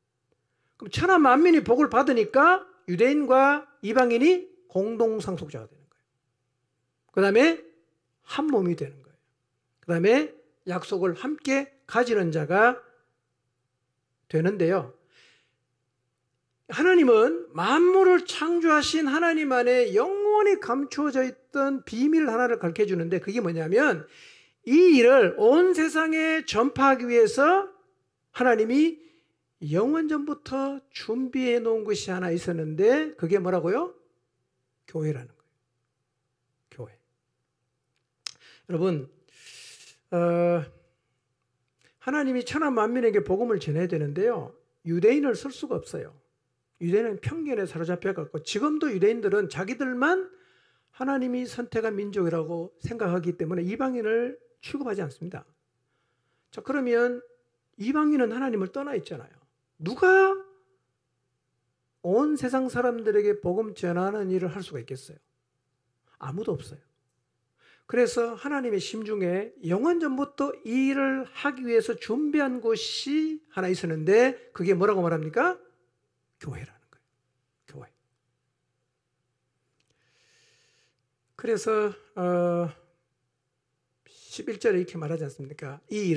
그럼 천하 만민이 복을 받으니까 유대인과 이방인이 공동 상속자가 되는 거예요. 그 다음에 한 몸이 되는 거예요. 그 다음에 약속을 함께 가지는 자가 되는데요. 하나님은 만물을 창조하신 하나님 안에 영원히 감추어져 있던 비밀 하나를 가르쳐 주는데 그게 뭐냐면 이 일을 온 세상에 전파하기 위해서 하나님이 영원전부터 준비해 놓은 것이 하나 있었는데 그게 뭐라고요? 교회라는 거예요. 교회. 여러분, 하나님이 천하 만민에게 복음을 전해야 되는데요. 유대인을 쓸 수가 없어요. 유대인은 편견에 사로잡혀갖고 지금도 유대인들은 자기들만 하나님이 선택한 민족이라고 생각하기 때문에 이방인을 취급하지 않습니다. 자, 그러면 이방인은 하나님을 떠나 있잖아요. 누가 온 세상 사람들에게 복음 전하는 일을 할 수가 있겠어요? 아무도 없어요. 그래서 하나님의 심중에 영원전부터 이 일을 하기 위해서 준비한 곳이 하나 있었는데 그게 뭐라고 말합니까? 교회라는 거예요. 교회. 그래서 11절에 이렇게 말하지 않습니까? 이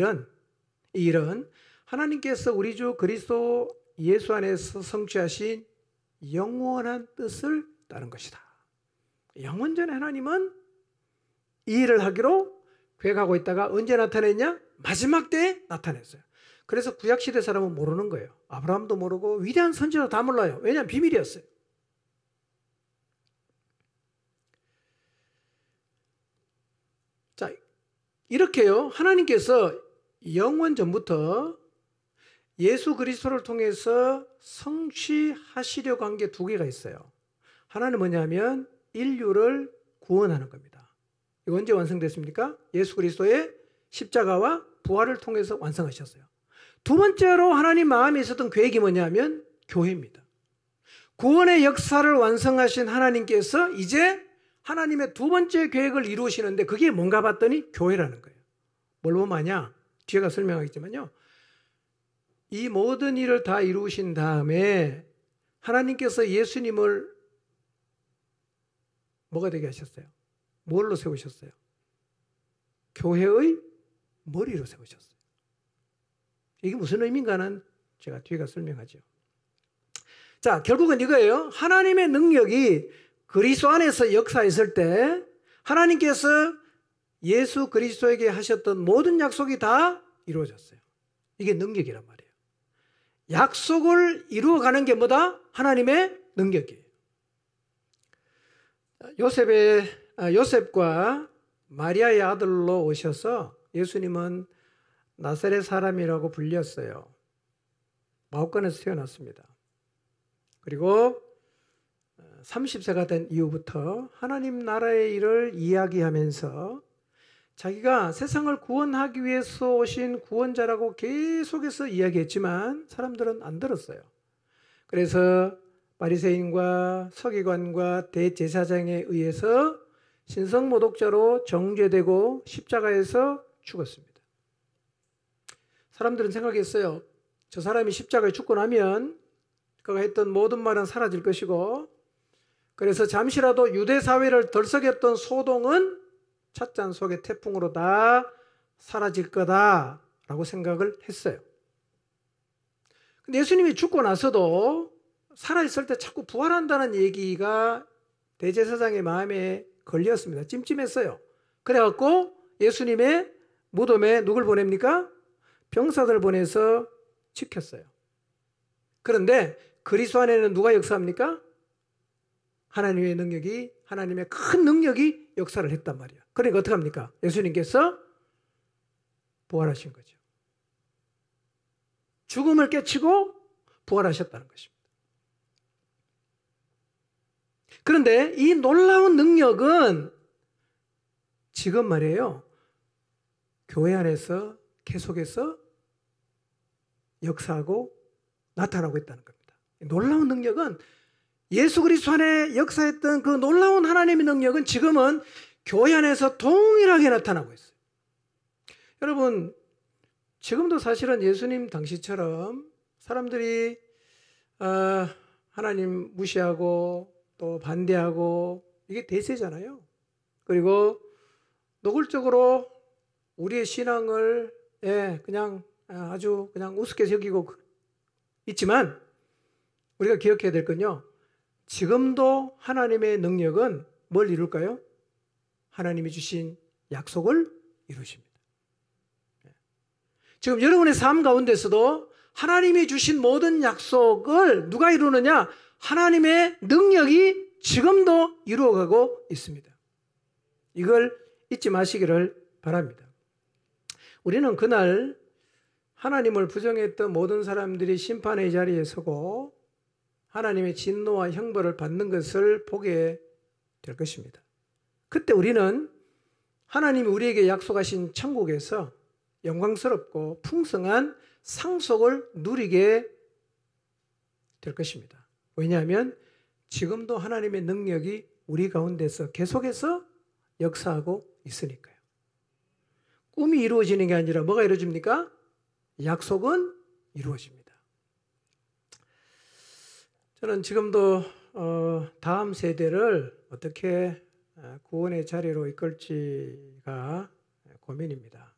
일은 하나님께서 우리 주 그리스도 예수 안에서 성취하신 영원한 뜻을 따른 것이다. 영원전에 하나님은 이 일을 하기로 계획하고 있다가 언제 나타냈냐? 마지막 때에 나타냈어요. 그래서 구약시대 사람은 모르는 거예요. 아브라함도 모르고 위대한 선지자도 다 몰라요. 왜냐하면 비밀이었어요. 자, 이렇게요. 하나님께서 영원 전부터 예수 그리스도를 통해서 성취하시려고 한 게 두 개가 있어요. 하나는 뭐냐면 인류를 구원하는 겁니다. 이거 언제 완성됐습니까? 예수 그리스도의 십자가와 부활을 통해서 완성하셨어요. 두 번째로 하나님 마음에 있었던 계획이 뭐냐면 교회입니다. 구원의 역사를 완성하신 하나님께서 이제 하나님의 두 번째 계획을 이루시는데 그게 뭔가 봤더니 교회라는 거예요. 뭘 보면 아냐? 뒤에가 설명하겠지만요. 이 모든 일을 다 이루신 다음에 하나님께서 예수님을 뭐가 되게 하셨어요? 뭘로 세우셨어요? 교회의 머리로 세우셨어요. 이게 무슨 의미인가는 제가 뒤에가 설명하죠. 자, 결국은 이거예요. 하나님의 능력이 그리스도 안에서 역사했을 때 하나님께서 예수 그리스도에게 하셨던 모든 약속이 다 이루어졌어요. 이게 능력이란 말이에요. 약속을 이루어가는 게 뭐다? 하나님의 능력이에요. 요셉과 마리아의 아들로 오셔서 예수님은 나사렛 사람이라고 불렸어요. 마옥간에서 태어났습니다. 그리고 30세가 된 이후부터 하나님 나라의 일을 이야기하면서 자기가 세상을 구원하기 위해서 오신 구원자라고 계속해서 이야기했지만 사람들은 안 들었어요. 그래서 바리새인과 서기관과 대제사장에 의해서 신성모독자로 정죄되고 십자가에서 죽었습니다. 사람들은 생각했어요. 저 사람이 십자가에 죽고 나면 그가 했던 모든 말은 사라질 것이고, 그래서 잠시라도 유대 사회를 들썩였던 소동은 찻잔 속의 태풍으로 다 사라질 거다라고 생각을 했어요. 근데 예수님이 죽고 나서도 살아있을 때 자꾸 부활한다는 얘기가 대제사장의 마음에 걸렸습니다. 찜찜했어요. 그래갖고 예수님의 무덤에 누굴 보냅니까? 병사들 보내서 지켰어요. 그런데 그리스도 안에는 누가 역사합니까? 하나님의 능력이, 하나님의 큰 능력이 역사를 했단 말이야. 그러니까 어떻게 합니까? 예수님께서 부활하신 거죠. 죽음을 깨치고 부활하셨다는 것입니다. 그런데 이 놀라운 능력은 지금 말이에요, 교회 안에서 계속해서 역사하고 나타나고 있다는 겁니다. 놀라운 능력은, 예수 그리스도 안에 역사했던 그 놀라운 하나님의 능력은 지금은 교회 안에서 동일하게 나타나고 있어요. 여러분, 지금도 사실은 예수님 당시처럼 사람들이 하나님 무시하고 또 반대하고, 이게 대세잖아요. 그리고 노골적으로 우리의 신앙을 그냥 아주 그냥 우습게 여기고 있지만, 우리가 기억해야 될 건요, 지금도 하나님의 능력은 뭘 이룰까요? 하나님이 주신 약속을 이루십니다. 지금 여러분의 삶 가운데서도 하나님이 주신 모든 약속을 누가 이루느냐? 하나님의 능력이 지금도 이루어가고 있습니다. 이걸 잊지 마시기를 바랍니다. 우리는 그날 하나님을 부정했던 모든 사람들이 심판의 자리에 서고 하나님의 진노와 형벌을 받는 것을 보게 될 것입니다. 그때 우리는 하나님이 우리에게 약속하신 천국에서 영광스럽고 풍성한 상속을 누리게 될 것입니다. 왜냐하면 지금도 하나님의 능력이 우리 가운데서 계속해서 역사하고 있으니까요. 꿈이 이루어지는 게 아니라 뭐가 이루어집니까? 약속은 이루어집니다. 저는 지금도 다음 세대를 어떻게 구원의 자리로 이끌지가 고민입니다.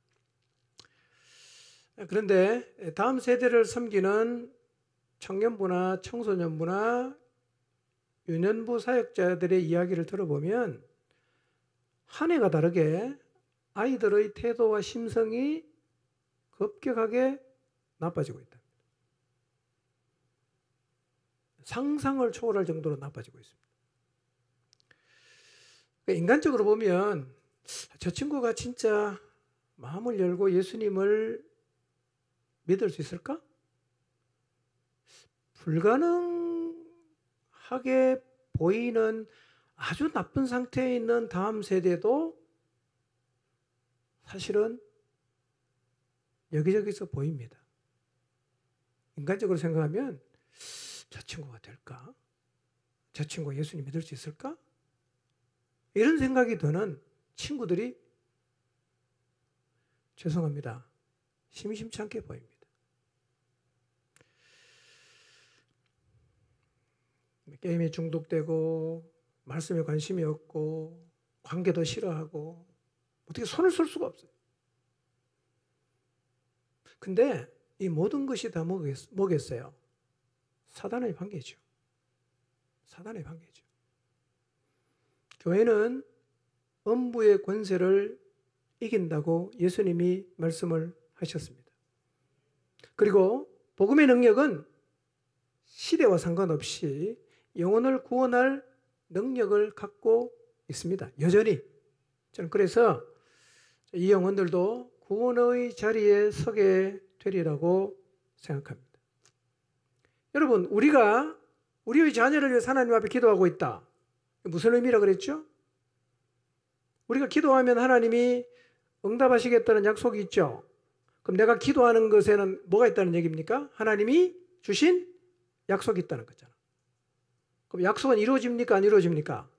그런데 다음 세대를 섬기는 청년부나 청소년부나 유년부 사역자들의 이야기를 들어보면 한 해가 다르게 아이들의 태도와 심성이 급격하게 나빠지고 있다. 상상을 초월할 정도로 나빠지고 있습니다. 인간적으로 보면 저 친구가 진짜 마음을 열고 예수님을 믿을 수 있을까? 불가능하게 보이는 아주 나쁜 상태에 있는 다음 세대도 사실은 여기저기서 보입니다. 인간적으로 생각하면 저 친구가 될까? 저 친구가 예수님 믿을 수 있을까? 이런 생각이 드는 친구들이 죄송합니다, 심심치 않게 보입니다. 게임에 중독되고 말씀에 관심이 없고 관계도 싫어하고 어떻게 손을 쓸 수가 없어요. 근데 이 모든 것이 다 뭐겠어요? 사단의 관계죠. 사단의 관계죠. 교회는 음부의 권세를 이긴다고 예수님이 말씀을 하셨습니다. 그리고 복음의 능력은 시대와 상관없이 영혼을 구원할 능력을 갖고 있습니다. 여전히. 저는 그래서 이 영혼들도 구원의 자리에 서게 되리라고 생각합니다. 여러분, 우리가 우리의 자녀를 위해서 하나님 앞에 기도하고 있다. 무슨 의미라 그랬죠? 우리가 기도하면 하나님이 응답하시겠다는 약속이 있죠. 그럼 내가 기도하는 것에는 뭐가 있다는 얘기입니까? 하나님이 주신 약속이 있다는 거잖아. 그럼 약속은 이루어집니까? 안 이루어집니까?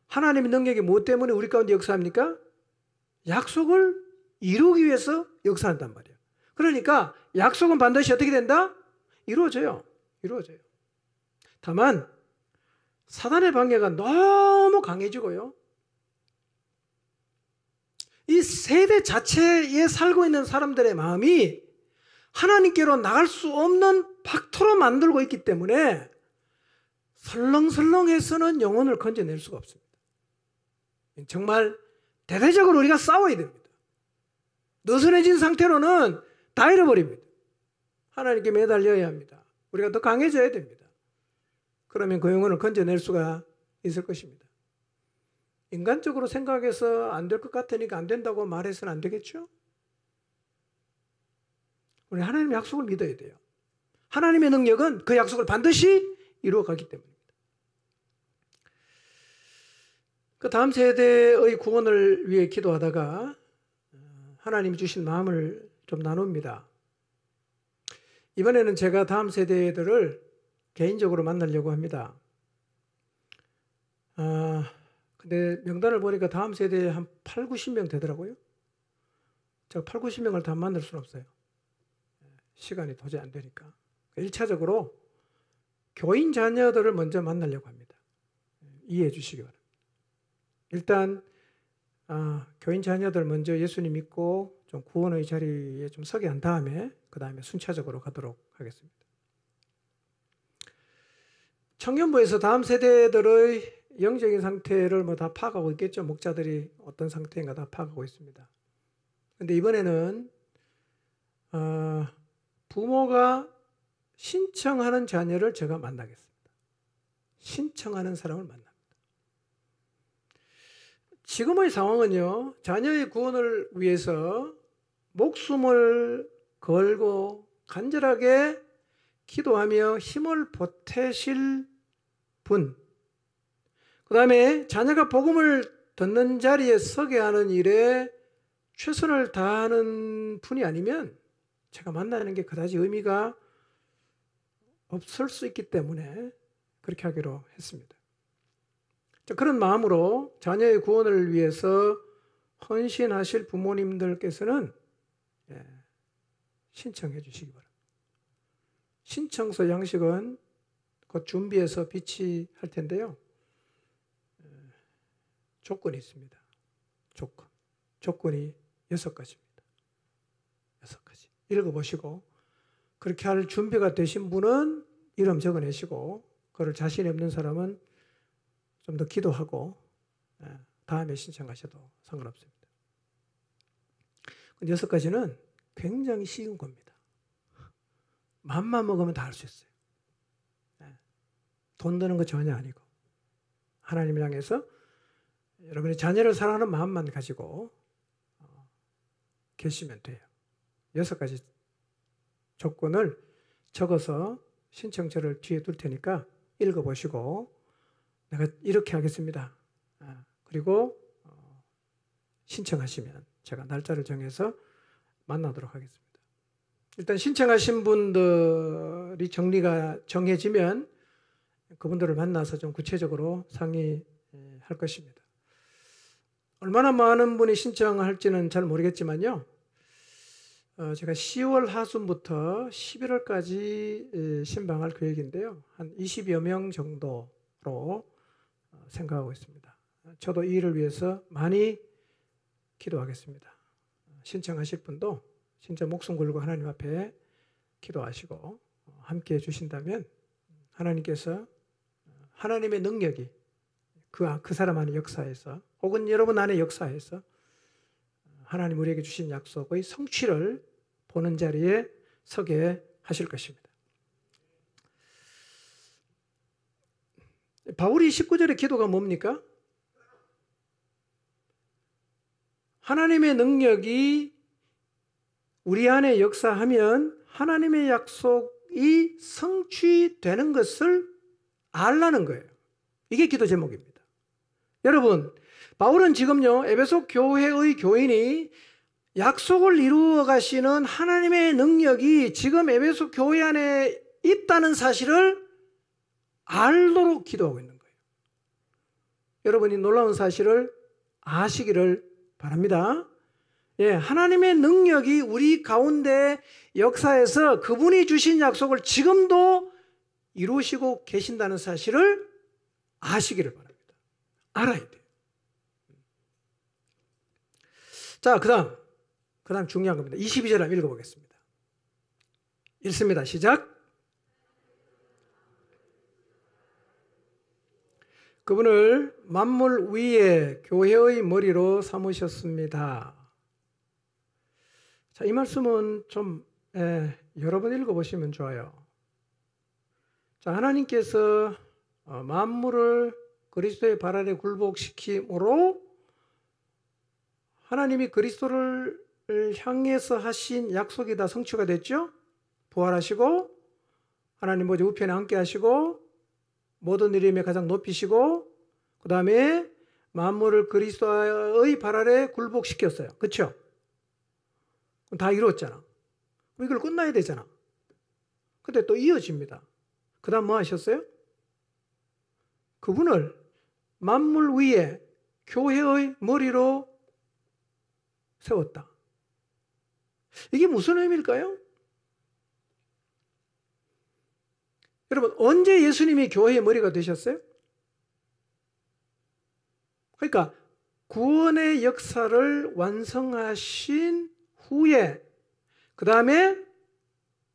하나님의 능력이 무엇 때문에 우리 가운데 역사합니까? 약속을 이루기 위해서 역사한단 말이에요. 그러니까 약속은 반드시 어떻게 된다? 이루어져요. 이루어져요. 다만 사단의 방해가 너무 강해지고요. 이 세대 자체에 살고 있는 사람들의 마음이 하나님께로 나갈 수 없는 박토로 만들고 있기 때문에 설렁설렁해서는 영혼을 건져낼 수가 없습니다. 정말 대대적으로 우리가 싸워야 됩니다. 느슨해진 상태로는 다 잃어버립니다. 하나님께 매달려야 합니다. 우리가 더 강해져야 됩니다. 그러면 그 영혼을 건져낼 수가 있을 것입니다. 인간적으로 생각해서 안 될 것 같으니까 안 된다고 말해서는 안 되겠죠? 우리 하나님의 약속을 믿어야 돼요. 하나님의 능력은 그 약속을 반드시 이루어가기 때문입니다. 그 다음 세대의 구원을 위해 기도하다가 하나님이 주신 마음을 좀 나눕니다. 이번에는 제가 다음 세대들을 개인적으로 만나려고 합니다. 근데 명단을 보니까 다음 세대에 한 8, 90명 되더라고요. 제가 8, 90명을 다 만날 수는 없어요. 시간이 도저히 안 되니까. 1차적으로 교인 자녀들을 먼저 만나려고 합니다. 이해해 주시기 바랍니다. 일단 교인 자녀들 먼저 예수님 믿고 좀 구원의 자리에 좀 서게 한 다음에 그 다음에 순차적으로 가도록 하겠습니다. 청년부에서 다음 세대들의 영적인 상태를 뭐 다 파악하고 있겠죠. 목자들이 어떤 상태인가 다 파악하고 있습니다. 그런데 이번에는 부모가 신청하는 자녀를 제가 만나겠습니다. 신청하는 사람을 만납니다. 지금의 상황은요, 자녀의 구원을 위해서 목숨을 걸고 간절하게 기도하며 힘을 보태실 분, 그 다음에 자녀가 복음을 듣는 자리에 서게 하는 일에 최선을 다하는 분이 아니면 제가 만나는 게 그다지 의미가 없을 수 있기 때문에 그렇게 하기로 했습니다. 그런 마음으로 자녀의 구원을 위해서 헌신하실 부모님들께서는 신청해 주시기 바랍니다. 신청서 양식은 곧 준비해서 비치할 텐데요. 조건이 있습니다. 조건이 6가지입니다. 6가지. 읽어보시고 그렇게 할 준비가 되신 분은 이름 적어내시고 그걸 자신이 없는 사람은 좀 더 기도하고 다음에 신청하셔도 상관없습니다. 6가지는 굉장히 쉬운 겁니다. 마음만 먹으면 다 할 수 있어요. 돈 드는 거 전혀 아니고 하나님을 향해서 여러분이 자녀를 사랑하는 마음만 가지고 계시면 돼요. 6가지 조건을 적어서 신청서를 뒤에 둘 테니까 읽어보시고 내가 이렇게 하겠습니다. 그리고 신청하시면 제가 날짜를 정해서 만나도록 하겠습니다. 일단 신청하신 분들이 정해지면 그분들을 만나서 좀 구체적으로 상의할 것입니다. 얼마나 많은 분이 신청할지는 잘 모르겠지만요. 제가 10월 하순부터 11월까지 신방할 계획인데요. 한 20여 명 정도로 생각하고 있습니다. 저도 이 일을 위해서 많이 기도하겠습니다. 신청하실 분도 진짜 목숨 걸고 하나님 앞에 기도하시고 함께 해주신다면 하나님께서 하나님의 능력이 그 사람 안에 역사해서 혹은 여러분 안에 역사해서 하나님 우리에게 주신 약속의 성취를 보는 자리에 서게 하실 것입니다. 바울이 19절의 기도가 뭡니까? 하나님의 능력이 우리 안에 역사하면 하나님의 약속 약속이 성취되는 것을 알라는 거예요. 이게 기도 제목입니다. 여러분, 바울은 지금요, 에베소 교회의 교인이 약속을 이루어 가시는 하나님의 능력이 지금 에베소 교회 안에 있다는 사실을 알도록 기도하고 있는 거예요. 여러분이 놀라운 사실을 아시기를 바랍니다. 예, 하나님의 능력이 우리 가운데 역사에서 그분이 주신 약속을 지금도 이루시고 계신다는 사실을 아시기를 바랍니다. 알아야 돼요. 자, 그 다음 중요한 겁니다. 22절 한번 읽어보겠습니다. 읽습니다. 시작. 그분을 만물 위에 교회의 머리로 삼으셨습니다. 자, 이 말씀은 좀 여러 번 읽어보시면 좋아요. 자, 하나님께서 만물을 그리스도의 발 아래 굴복시킴으로 하나님이 그리스도를 향해서 하신 약속이 다 성취가 됐죠. 부활하시고 하나님 보좌 우편에 앉게 하시고 모든 이름에 가장 높이시고 그 다음에 만물을 그리스도의 발 아래 굴복시켰어요. 그렇죠? 다 이루었잖아. 이걸 끝나야 되잖아. 근데 또 이어집니다. 그 다음 뭐 하셨어요? 그분을 만물 위에 교회의 머리로 세웠다. 이게 무슨 의미일까요? 여러분, 언제 예수님이 교회의 머리가 되셨어요? 그러니까 구원의 역사를 완성하신 후에 그 다음에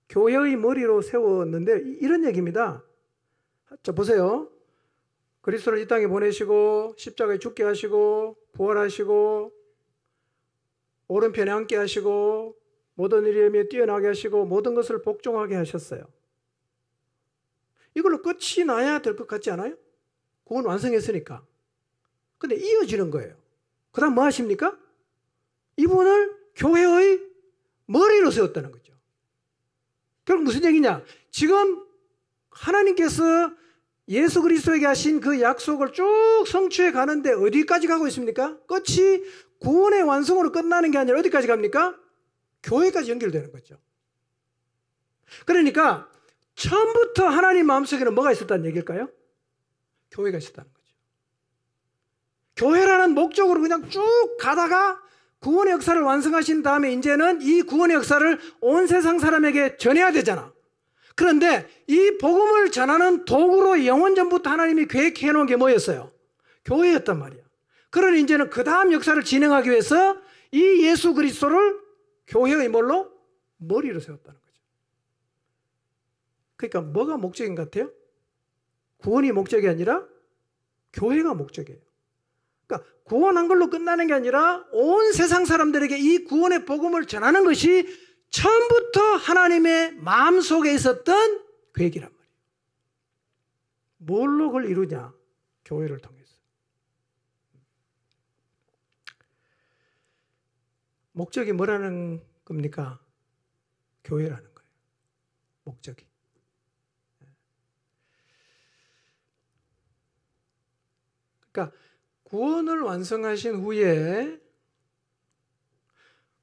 교회의 머리로 세웠는데 이런 얘기입니다. 자, 보세요. 그리스도를 이 땅에 보내시고 십자가에 죽게 하시고 부활하시고 오른편에 앉게 하시고 모든 일에 뛰어나게 하시고 모든 것을 복종하게 하셨어요. 이걸로 끝이 나야 될 것 같지 않아요? 구원 완성했으니까. 근데 이어지는 거예요. 그 다음 뭐 하십니까? 이분을 교회의 머리로 세웠다는 거죠. 결국 무슨 얘기냐? 지금 하나님께서 예수 그리스도에게 하신 그 약속을 쭉 성취해 가는데 어디까지 가고 있습니까? 끝이 구원의 완성으로 끝나는 게 아니라 어디까지 갑니까? 교회까지 연결되는 거죠. 그러니까 처음부터 하나님 마음속에는 뭐가 있었다는 얘기일까요? 교회가 있었다는 거죠. 교회라는 목적으로 그냥 쭉 가다가 구원의 역사를 완성하신 다음에 이제는 이 구원의 역사를 온 세상 사람에게 전해야 되잖아. 그런데 이 복음을 전하는 도구로 영원전부터 하나님이 계획해 놓은 게 뭐였어요? 교회였단 말이야. 그러니 이제는 그 다음 역사를 진행하기 위해서 이 예수 그리스도를 교회의 뭘로? 머리로 세웠다는 거죠. 그러니까 뭐가 목적인 것 같아요? 구원이 목적이 아니라 교회가 목적이에요. 그러니까 구원한 걸로 끝나는 게 아니라 온 세상 사람들에게 이 구원의 복음을 전하는 것이 처음부터 하나님의 마음속에 있었던 계획이란 말이에요. 뭘로 그걸 이루냐? 교회를 통해서. 목적이 뭐라는 겁니까? 교회라는 거예요. 목적이. 그러니까 구원을 완성하신 후에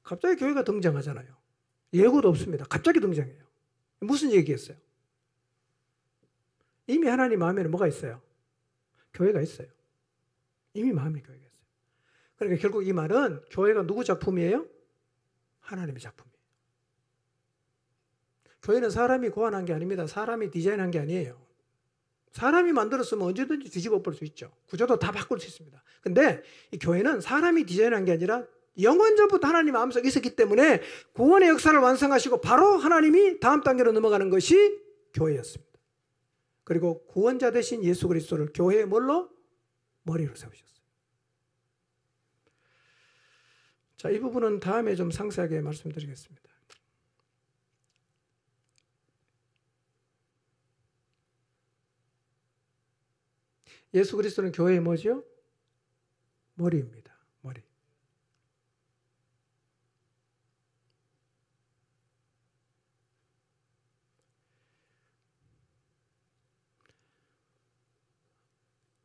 갑자기 교회가 등장하잖아요. 예고도 없습니다. 갑자기 등장해요. 무슨 얘기겠어요? 이미 하나님 마음에는 뭐가 있어요? 교회가 있어요. 이미 마음에 교회가 있어요. 그러니까 결국 이 말은 교회가 누구 작품이에요? 하나님의 작품이에요. 교회는 사람이 고안한 게 아닙니다. 사람이 디자인한 게 아니에요. 사람이 만들었으면 언제든지 뒤집어 볼 수 있죠. 구조도 다 바꿀 수 있습니다. 근데 이 교회는 사람이 디자인한 게 아니라 영원전부터 하나님 마음속에 있었기 때문에 구원의 역사를 완성하시고 바로 하나님이 다음 단계로 넘어가는 것이 교회였습니다. 그리고 구원자 되신 예수 그리스도를 교회의 뭘로? 머리로 세우셨어요. 자, 이 부분은 다음에 좀 상세하게 말씀드리겠습니다. 예수 그리스도는 교회의 뭐죠? 머리입니다. 머리.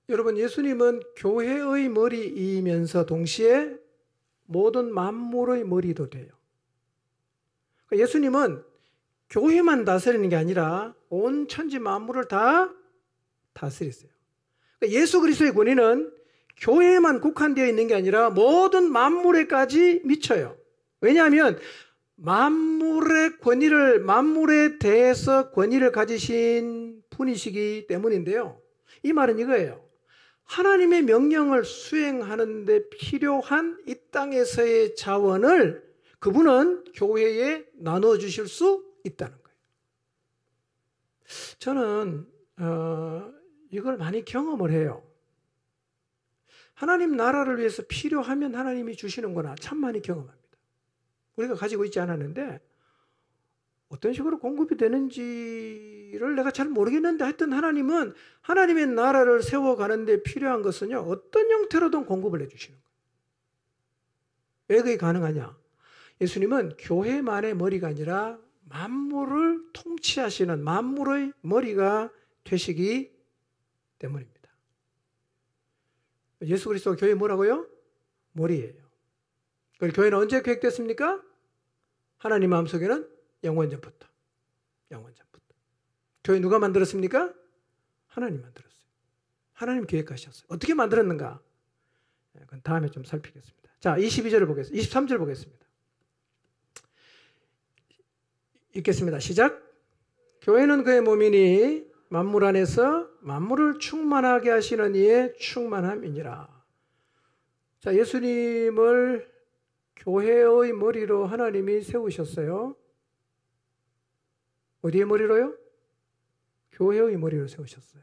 여러분, 예수님은 교회의 머리이면서 동시에 모든 만물의 머리도 돼요. 예수님은 교회만 다스리는 게 아니라 온 천지 만물을 다 다스리세요. 예수 그리스도의 권위는 교회에만 국한되어 있는 게 아니라 모든 만물에까지 미쳐요. 왜냐하면 만물의 권위를, 만물에 대해서 권위를 가지신 분이시기 때문인데요. 이 말은 이거예요. 하나님의 명령을 수행하는 데 필요한 이 땅에서의 자원을 그분은 교회에 나눠주실 수 있다는 거예요. 저는 이걸 많이 경험을 해요. 하나님 나라를 위해서 필요하면 하나님이 주시는구나 참 많이 경험합니다. 우리가 가지고 있지 않았는데 어떤 식으로 공급이 되는지를 내가 잘 모르겠는데 하여튼 하나님은 하나님의 나라를 세워가는 데 필요한 것은요, 어떤 형태로든 공급을 해주시는 거예요. 왜 그게 가능하냐? 예수님은 교회만의 머리가 아니라 만물을 통치하시는 만물의 머리가 되시기 때문입니다. 예수 그리스도가 교회 뭐라고요? 머리예요. 그리고 교회는 언제 계획됐습니까? 하나님 마음속에는 영원전부터. 교회 누가 만들었습니까? 하나님 만들었어요. 하나님 계획하셨어요. 어떻게 만들었는가? 그건 다음에 좀 살피겠습니다. 자, 22절을 보겠습니다. 23절 보겠습니다. 읽겠습니다. 시작. 교회는 그의 몸이니 만물 안에서 만물을 충만하게 하시는 이의 충만함이니라. 자, 예수님을 교회의 머리로 하나님이 세우셨어요. 어디의 머리로요? 교회의 머리로 세우셨어요.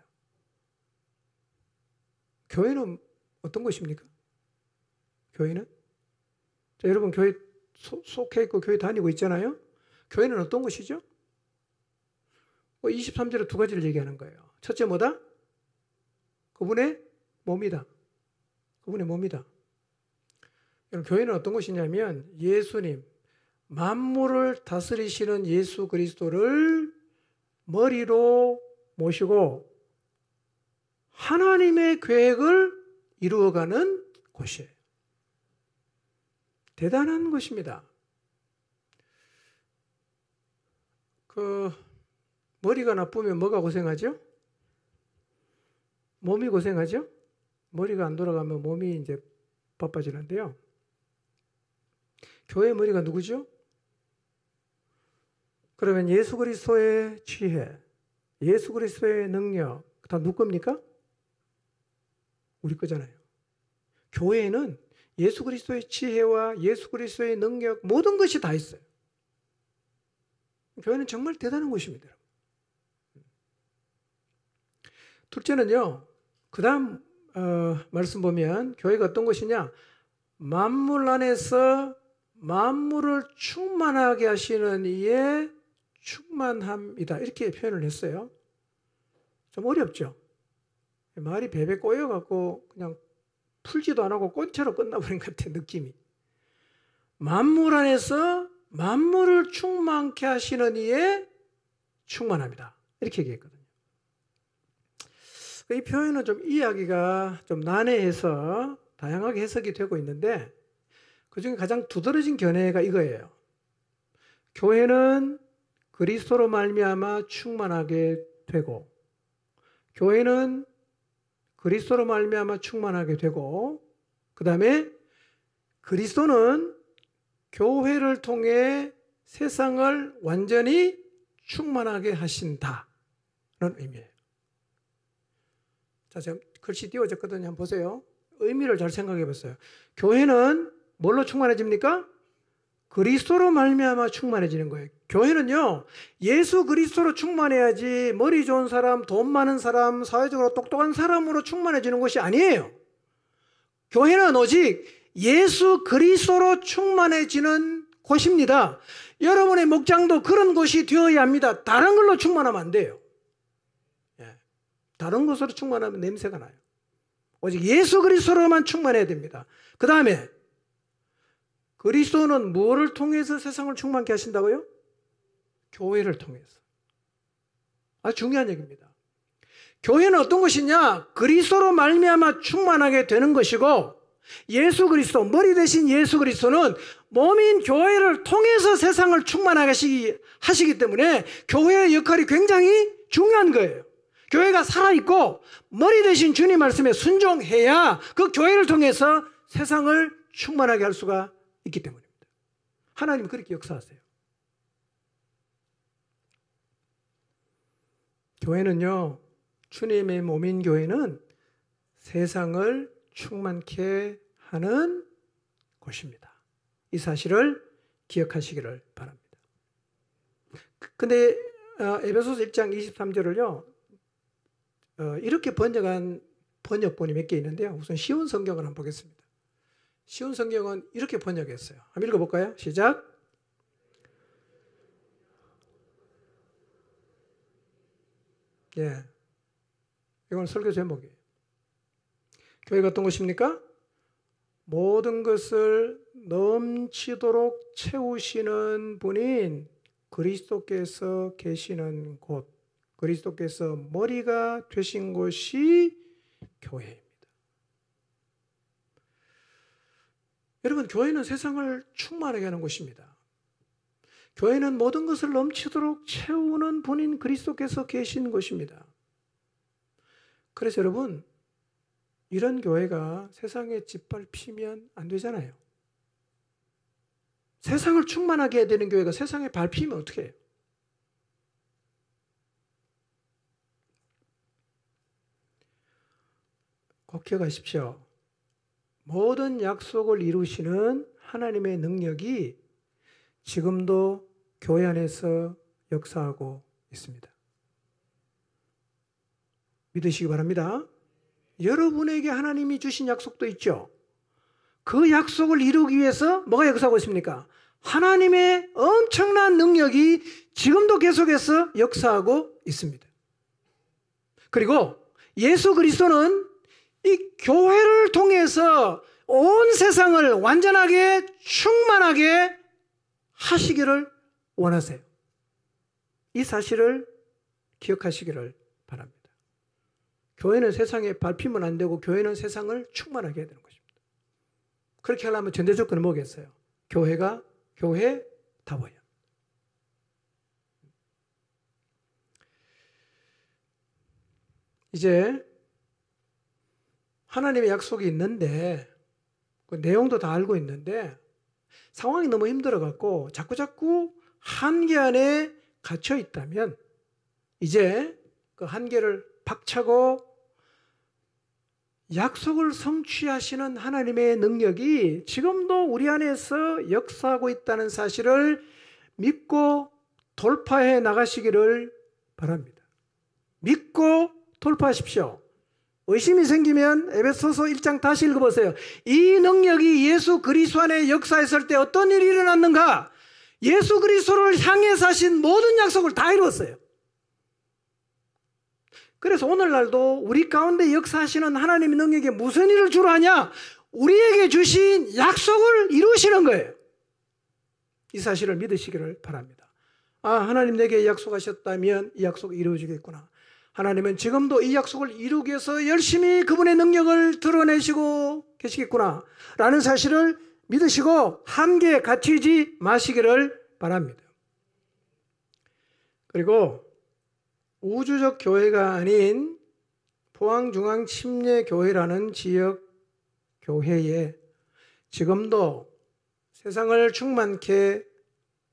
교회는 어떤 것입니까? 교회는? 자, 여러분 교회 속해 있고 교회 다니고 있잖아요. 교회는 어떤 것이죠? 23절에 두 가지를 얘기하는 거예요. 첫째 뭐다? 그분의 몸이다. 그분의 몸이다. 여러분, 교회는 어떤 것이냐면 예수님, 만물을 다스리시는 예수 그리스도를 머리로 모시고 하나님의 계획을 이루어가는 곳이에요. 대단한 것입니다. 머리가 나쁘면 뭐가 고생하죠? 몸이 고생하죠? 머리가 안 돌아가면 몸이 이제 바빠지는데요. 교회 머리가 누구죠? 그러면 예수 그리스도의 지혜, 예수 그리스도의 능력 다 누구 겁니까? 우리 거잖아요. 교회에는 예수 그리스도의 지혜와 예수 그리스도의 능력 모든 것이 다 있어요. 교회는 정말 대단한 곳입니다. 둘째는요, 그 다음 말씀 보면 교회가 어떤 것이냐? 만물 안에서 만물을 충만하게 하시는 이의 충만함이다. 이렇게 표현을 했어요. 좀 어렵죠? 말이 베베 꼬여갖고 그냥 풀지도 안 하고 꽃처럼 끝나버린 것 같아요, 느낌이. 만물 안에서 만물을 충만케 하시는 이의 충만함이다. 이렇게 얘기했거든요. 이 표현은 좀 이해하기가 좀 난해해서 다양하게 해석이 되고 있는데 그중에 가장 두드러진 견해가 이거예요. 교회는 그리스도로 말미암아 충만하게 되고 교회는 그리스도로 말미암아 충만하게 되고 그 다음에 그리스도는 교회를 통해 세상을 완전히 충만하게 하신다는 의미예요. 자, 지금 글씨 띄워졌거든요. 한번 보세요. 의미를 잘 생각해 보세요. 교회는 뭘로 충만해집니까? 그리스도로 말미암아 충만해지는 거예요. 교회는요, 예수 그리스도로 충만해야지 머리 좋은 사람, 돈 많은 사람, 사회적으로 똑똑한 사람으로 충만해지는 것이 아니에요. 교회는 오직 예수 그리스도로 충만해지는 곳입니다. 여러분의 목장도 그런 곳이 되어야 합니다. 다른 걸로 충만하면 안 돼요. 다른 것으로 충만하면 냄새가 나요. 오직 예수 그리스도로만 충만해야 됩니다. 그 다음에 그리스도는 무엇을 통해서 세상을 충만케 하신다고요? 교회를 통해서. 아주 중요한 얘기입니다. 교회는 어떤 것이냐? 그리스도로 말미암아 충만하게 되는 것이고, 예수 그리스도, 머리 대신 예수 그리스도는 몸인 교회를 통해서 세상을 충만하게 하시기 때문에 교회의 역할이 굉장히 중요한 거예요. 교회가 살아있고 머리 대신 주님 말씀에 순종해야 그 교회를 통해서 세상을 충만하게 할 수가 있기 때문입니다. 하나님은 그렇게 역사하세요. 교회는요, 주님의 몸인 교회는 세상을 충만케 하는 곳입니다. 이 사실을 기억하시기를 바랍니다. 근데 에베소서 1장 23절을요, 이렇게 번역한 번역본이 몇 개 있는데요. 우선 쉬운 성경을 한번 보겠습니다. 쉬운 성경은 이렇게 번역했어요. 한번 읽어볼까요? 시작. 예, 이건 설교 제목이에요. 교회가 어떤 것입니까? 모든 것을 넘치도록 채우시는 분인 그리스도께서 계시는 곳, 그리스도께서 머리가 되신 곳이 교회입니다. 여러분, 교회는 세상을 충만하게 하는 곳입니다. 교회는 모든 것을 넘치도록 채우는 분인 그리스도께서 계신 곳입니다. 그래서 여러분, 이런 교회가 세상에 짓밟히면 안 되잖아요. 세상을 충만하게 해야 되는 교회가 세상에 밟히면 어떻게 해요? 꼭 기억하십시오. 모든 약속을 이루시는 하나님의 능력이 지금도 교회 안에서 역사하고 있습니다. 믿으시기 바랍니다. 여러분에게 하나님이 주신 약속도 있죠. 그 약속을 이루기 위해서 뭐가 역사하고 있습니까? 하나님의 엄청난 능력이 지금도 계속해서 역사하고 있습니다. 그리고 예수 그리스도는 이 교회를 통해서 온 세상을 완전하게 충만하게 하시기를 원하세요. 이 사실을 기억하시기를 바랍니다. 교회는 세상에 밟히면 안 되고 교회는 세상을 충만하게 해야 되는 것입니다. 그렇게 하려면 전제 조건은 뭐겠어요? 교회가 교회다워야. 이제 하나님의 약속이 있는데 그 내용도 다 알고 있는데 상황이 너무 힘들어갖고 자꾸 한계 안에 갇혀 있다면 이제 그 한계를 박차고 약속을 성취하시는 하나님의 능력이 지금도 우리 안에서 역사하고 있다는 사실을 믿고 돌파해 나가시기를 바랍니다. 믿고 돌파하십시오. 의심이 생기면 에베소서 1장 다시 읽어보세요. 이 능력이 예수 그리스도 안에 역사했을 때 어떤 일이 일어났는가? 예수 그리스도를 향해서 하신 모든 약속을 다 이루었어요. 그래서 오늘날도 우리 가운데 역사하시는 하나님의 능력이 무슨 일을 주로 하냐? 우리에게 주신 약속을 이루시는 거예요. 이 사실을 믿으시기를 바랍니다. 아, 하나님 내게 약속하셨다면 이 약속이 이루어지겠구나. 하나님은 지금도 이 약속을 이루기 위해서 열심히 그분의 능력을 드러내시고 계시겠구나 라는 사실을 믿으시고 한계에 갇히지 마시기를 바랍니다. 그리고 우주적 교회가 아닌 포항중앙침례교회라는 지역 교회에 지금도 세상을 충만케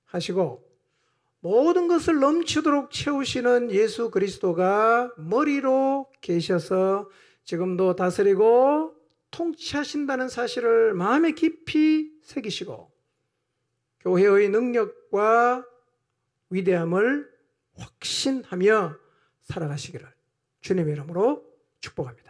하시고 모든 것을 넘치도록 채우시는 예수 그리스도가 머리로 계셔서 지금도 다스리고 통치하신다는 사실을 마음에 깊이 새기시고 교회의 능력과 위대함을 확신하며 살아가시기를 주님의 이름으로 축복합니다.